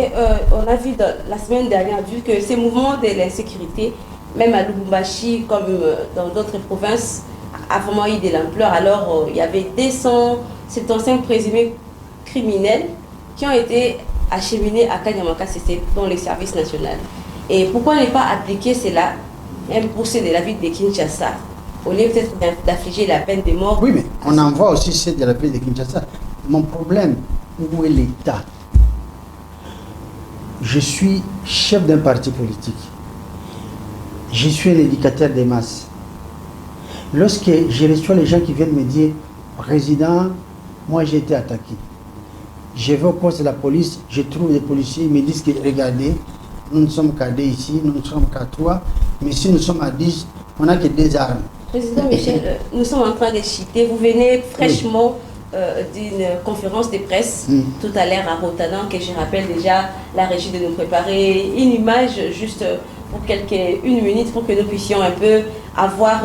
on a vu la semaine dernière, vu que ces mouvements de l'insécurité, même à Lubumbashi comme dans d'autres provinces, a vraiment eu de l'ampleur. Alors il y avait 275 présumés criminels qui ont été acheminés à Kanyamaka, c'était dans les services nationaux. Et pourquoi ne pas appliquer cela, même pour ceux de la ville de Kinshasa, au lieu peut-être d'affliger la peine de mort? Oui, mais on envoie aussi ceux de la ville de Kinshasa. Mon problème, où est l'État? Je suis chef d'un parti politique. Je suis un éducateur des masses. Lorsque je reçois les gens qui viennent me dire, président, moi j'ai été attaqué. Je vais au poste de la police, je trouve des policiers, ils me disent que regardez, nous ne sommes qu'à 2 ici, nous ne sommes qu'à 3, mais si nous sommes à 10, on n'a que 2 armes. Président Michel, nous sommes en train de chuter. Vous venez fraîchement d'une conférence de presse tout à l'heure à Rotterdam, que je rappelle déjà la régie de nous préparer une image juste pour une minute pour que nous puissions un peu avoir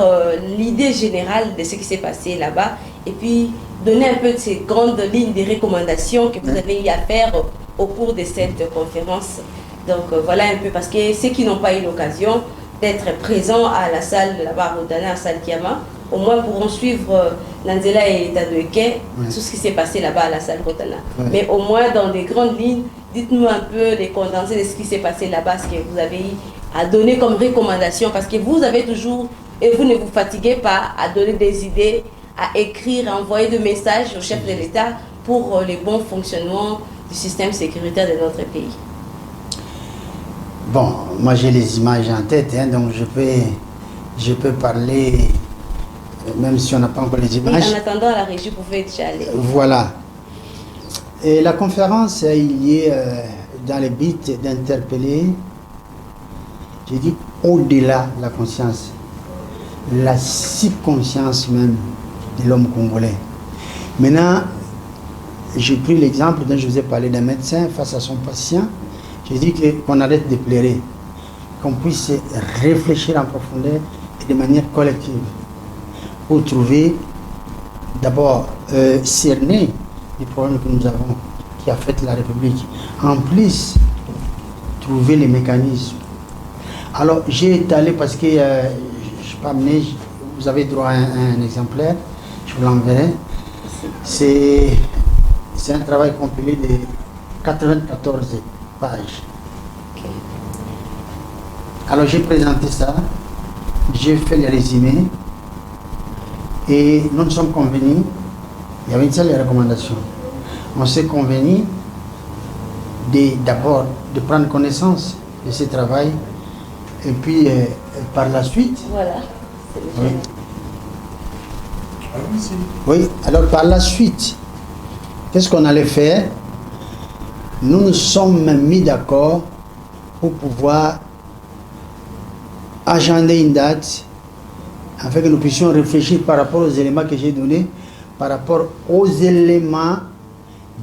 l'idée générale de ce qui s'est passé là-bas et puis donner un peu de ces grandes lignes de recommandations que vous avez eu à faire au cours de cette conférence. Donc voilà un peu, parce que ceux qui n'ont pas eu l'occasion d'être présents à la salle là-bas à Rotterdam, à la salle Kiama, au moins pourront suivre Nandela et Tadoeke, tout ce qui s'est passé là-bas à la salle Rotterdam. Mais au moins dans des grandes lignes, dites-nous un peu les condensés de ce qui s'est passé là-bas, ce que vous avez eu à donner comme recommandation, parce que vous avez toujours, et vous ne vous fatiguez pas à donner des idées, à écrire, à envoyer des messages au chef de l'État pour le bon fonctionnement du système sécuritaire de notre pays. Bon, moi j'ai les images en tête, hein, donc je peux parler, même si on n'a pas encore les images. Oui, en attendant, à la régie, vous pouvez déjà aller. Voilà. Et la conférence, il y est dans le but d'interpeller, j'ai dit, au-delà de la conscience, la subconscience même de l'homme congolais. Maintenant, j'ai pris l'exemple dont je vous ai parlé d'un médecin face à son patient. J'ai dit qu'on arrête de pleurer, qu'on puisse réfléchir en profondeur et de manière collective pour trouver, d'abord, cerner les problèmes que nous avons, qui affectent la République. En plus, trouver les mécanismes. Alors, j'ai étalé parce que je ne suis pas amené, vous avez droit à un exemplaire, je vous l'enverrai. C'est un travail compilé de 94 pages. Alors j'ai présenté ça, j'ai fait les résumés et nous nous sommes convenus, il y avait une seule recommandation. On s'est convenu d'abord de prendre connaissance de ce travail et puis par la suite. Voilà. Oui. Oui, alors par la suite, qu'est-ce qu'on allait faire? Nous nous sommes mis d'accord pour pouvoir agender une date afin que nous puissions réfléchir par rapport aux éléments que j'ai donnés, par rapport aux éléments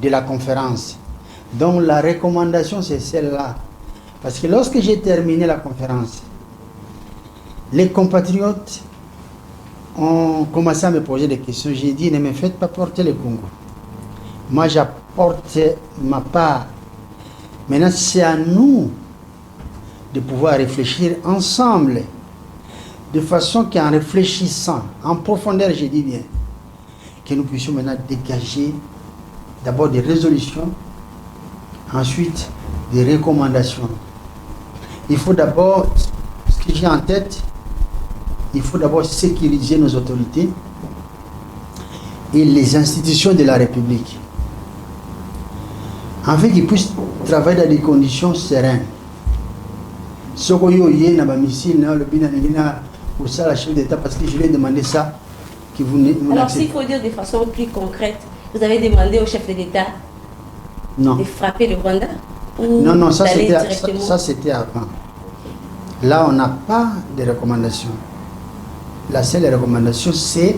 de la conférence. Donc la recommandation, c'est celle-là. Parce que lorsque j'ai terminé la conférence, les compatriotes ont commencé à me poser des questions. J'ai dit, ne me faites pas porter le Congo. Moi, j'apporte ma part. Maintenant, c'est à nous de pouvoir réfléchir ensemble, de façon qu'en réfléchissant, en profondeur, je dis bien, que nous puissions maintenant dégager d'abord des résolutions, ensuite des recommandations. Il faut d'abord, ce que j'ai en tête, il faut d'abord sécuriser nos autorités et les institutions de la République, afin qu'ils puissent travailler dans des conditions sereines. Ce que je na ba missile na le bina na pour ça la chef d'État parce que je lui ai demandé ça que vous. Alors s'il faut dire de façon plus concrète, vous avez demandé au chef de l'État de frapper le Rwanda ou non, ça c'était avant. Là, on n'a pas de recommandation. La seule recommandation, c'est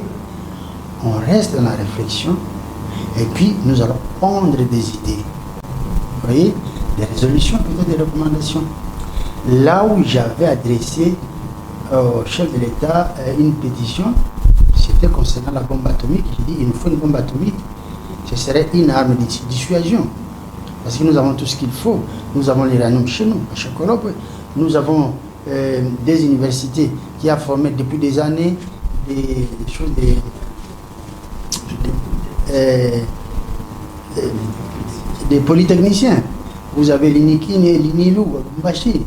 on reste dans la réflexion et puis nous allons prendre des idées. Vous voyez, des résolutions, peut-être des recommandations. Là où j'avais adressé au chef de l'État une pétition, c'était concernant la bombe atomique. J'ai dit, il nous faut une bombe atomique. Ce serait une arme de dissuasion. Parce que nous avons tout ce qu'il faut. Nous avons l'uranium chez nous, à Chokorope. Nous avons des universités qui ont formé depuis des années des choses, des polytechniciens. Vous avez l'Inikine, l'Inilou, Mbashi.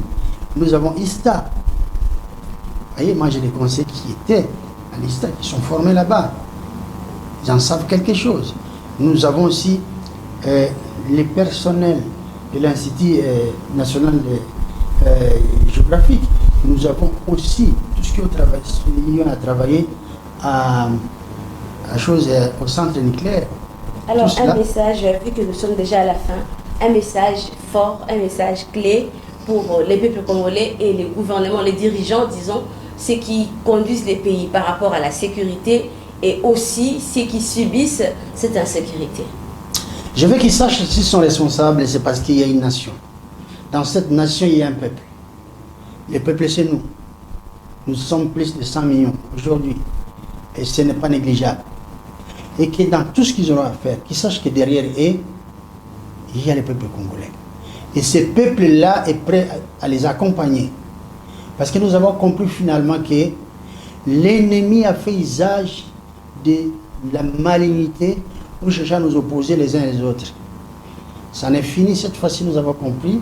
Nous avons ISTA. Vous voyez, moi j'ai des conseillers qui étaient à l'ISTA, qui sont formés là-bas. Ils en savent quelque chose. Nous avons aussi les personnels de l'Institut national géographique. Nous avons aussi tout ce qui a travaillé au centre nucléaire. Alors un message, vu que nous sommes déjà à la fin, un message fort, un message clé pour les peuples congolais et les gouvernements, les dirigeants, disons, ceux qui conduisent les pays par rapport à la sécurité et aussi ceux qui subissent cette insécurité? Je veux qu'ils sachent s'ils sont responsables, c'est parce qu'il y a une nation. Dans cette nation, il y a un peuple. Le peuple, c'est nous. Nous sommes plus de 100 millions aujourd'hui. Et ce n'est pas négligeable. Et que dans tout ce qu'ils auront à faire, qu'ils sachent que derrière eux, il y a le peuple congolais. Et ce peuple-là est prêt à les accompagner. Parce que nous avons compris finalement que l'ennemi a fait usage de la malignité pour chercher à nous opposer les uns les autres. Ça n'est fini, cette fois-ci nous avons compris.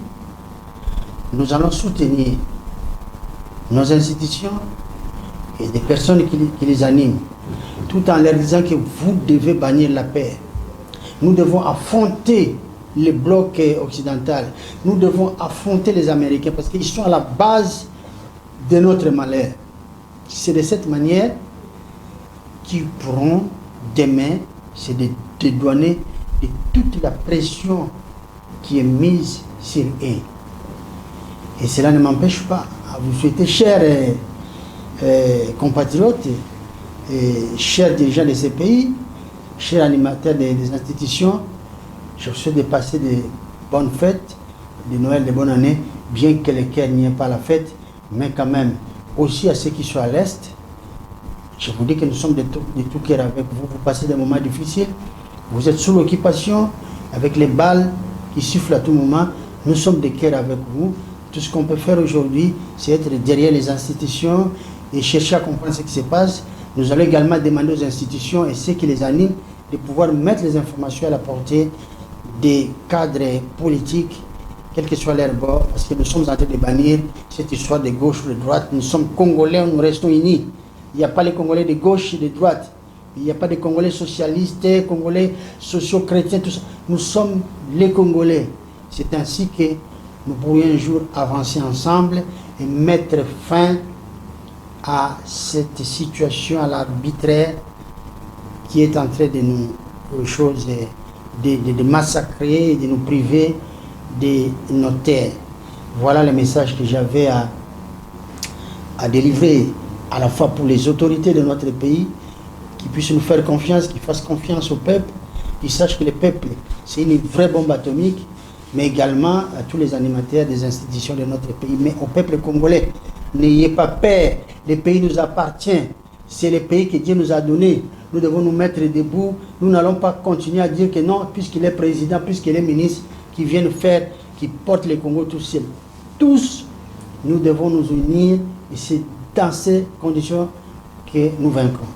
Nous allons soutenir nos institutions et des personnes qui les animent, tout en leur disant que vous devez bannir la paix. Nous devons affronter le bloc occidental. Nous devons affronter les Américains parce qu'ils sont à la base de notre malheur. C'est de cette manière qu'ils pourront demain se dédouaner de toute la pression qui est mise sur eux. Et cela ne m'empêche pas à vous souhaiter, chers compatriotes, chers dirigeants de ces pays, chers animateurs des institutions, je vous souhaite de passer de bonnes fêtes, de Noël, de bonnes années, bien que le cœur n'y ait pas la fête, mais quand même, aussi à ceux qui sont à l'Est, je vous dis que nous sommes de tout cœur avec vous. Vous passez des moments difficiles, vous êtes sous l'occupation, avec les balles qui sifflent à tout moment, nous sommes de cœur avec vous. Tout ce qu'on peut faire aujourd'hui, c'est être derrière les institutions et chercher à comprendre ce qui se passe. Nous allons également demander aux institutions et ceux qui les animent de pouvoir mettre les informations à la portée des cadres politiques, quel que soit leur bord, parce que nous sommes en train de bannir cette histoire de gauche ou de droite. Nous sommes Congolais, nous restons unis. Il n'y a pas les Congolais de gauche et de droite. Il n'y a pas de Congolais socialistes, Congolais socio-chrétiens, tout ça. Nous sommes les Congolais. C'est ainsi que nous pourrions un jour avancer ensemble et mettre fin à cette situation, à l'arbitraire qui est en train de nous de massacrer et de nous priver de nos terres. Voilà le message que j'avais à délivrer, à la fois pour les autorités de notre pays, qui puissent nous faire confiance, qui fassent confiance au peuple, qui sachent que le peuple, c'est une vraie bombe atomique, mais également à tous les animateurs des institutions de notre pays, mais au peuple congolais. N'ayez pas peur, le pays nous appartient, c'est le pays que Dieu nous a donné. Nous devons nous mettre debout, nous n'allons pas continuer à dire que non, puisqu'il est président, puisqu'il est ministre, qui viennent faire, qui portent le Congo tout seul. Tous, nous devons nous unir et c'est dans ces conditions que nous vaincrons.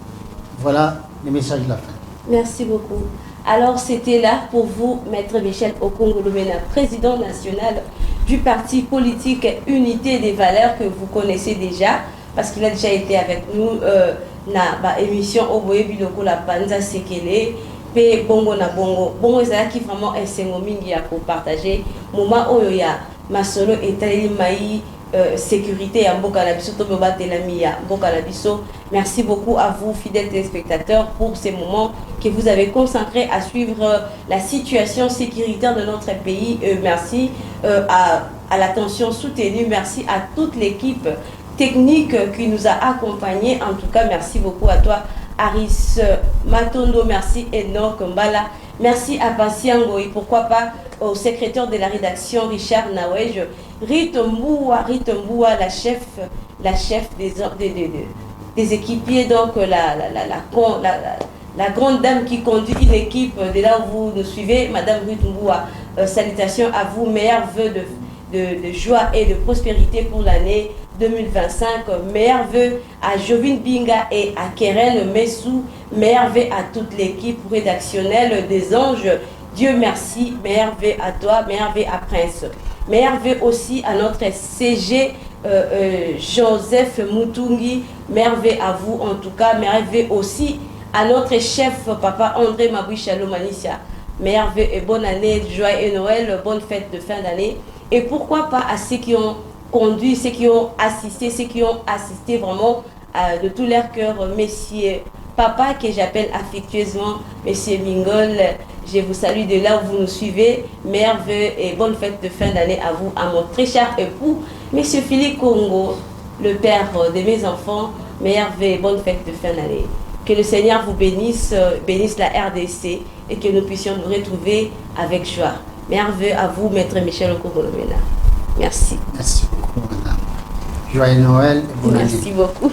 Voilà le message de la fin. Merci beaucoup. Alors, c'était là pour vous, Maître Michel Okongolomena, président national du parti politique Unité des Valeurs que vous connaissez déjà, parce qu'il a déjà été avec nous dans l'émission Oboye Biloko la Panza Sekele, pe bongo na bongo. Bongo ezalaki vraiment esengo mingi ya partager moment oyo ya masolo etaleli mai sécurité ya mboka na biso to batelami ya mboka na biso. Merci beaucoup à vous, fidèles téléspectateurs, pour ces moments que vous avez consacrés à suivre la situation sécuritaire de notre pays. Merci à l'attention soutenue. Merci à toute l'équipe technique qui nous a accompagnés. En tout cas, merci beaucoup à toi, Aris Matondo. Merci, Enoch Mbala. Merci à Pasiango et pourquoi pas au secrétaire de la rédaction, Richard Nawej. Rite Mboua, la chef des équipiers, donc la grande dame qui conduit une équipe de là où vous nous suivez, Madame Rite Mboua. Salutations à vous, meilleurs vœux de joie et de prospérité pour l'année 2025. Meilleurs vœux à Jovin Binga et à Keren Messou. Meilleurs vœux à toute l'équipe rédactionnelle des Anges. Dieu merci. Meilleurs vœux à toi, meilleurs vœux à Prince. Meilleurs vœux aussi à notre CG Joseph Moutungi. Meilleurs vœux à vous en tout cas. Meilleurs vœux aussi à notre chef Papa André Mabouichalou Manisia. Meilleurs vœux et bonne année, joie et Noël, bonne fête de fin d'année. Et pourquoi pas à ceux qui ont conduit, ceux qui ont assisté vraiment de tout leur cœur, messieurs Papa, que j'appelle affectueusement Monsieur Mingol. Je vous salue de là où vous nous suivez. Meilleurs vœux et bonne fête de fin d'année à vous, à mon très cher époux, Monsieur Philippe Congo, le père de mes enfants. Meilleurs vœux et bonne fête de fin d'année. Que le Seigneur vous bénisse, bénisse la RDC et que nous puissions nous retrouver avec joie. Merveilleux à vous, Maître Michel Okokolomena. Merci. Merci beaucoup, madame. Joyeux Noël et bonne année. Merci beaucoup.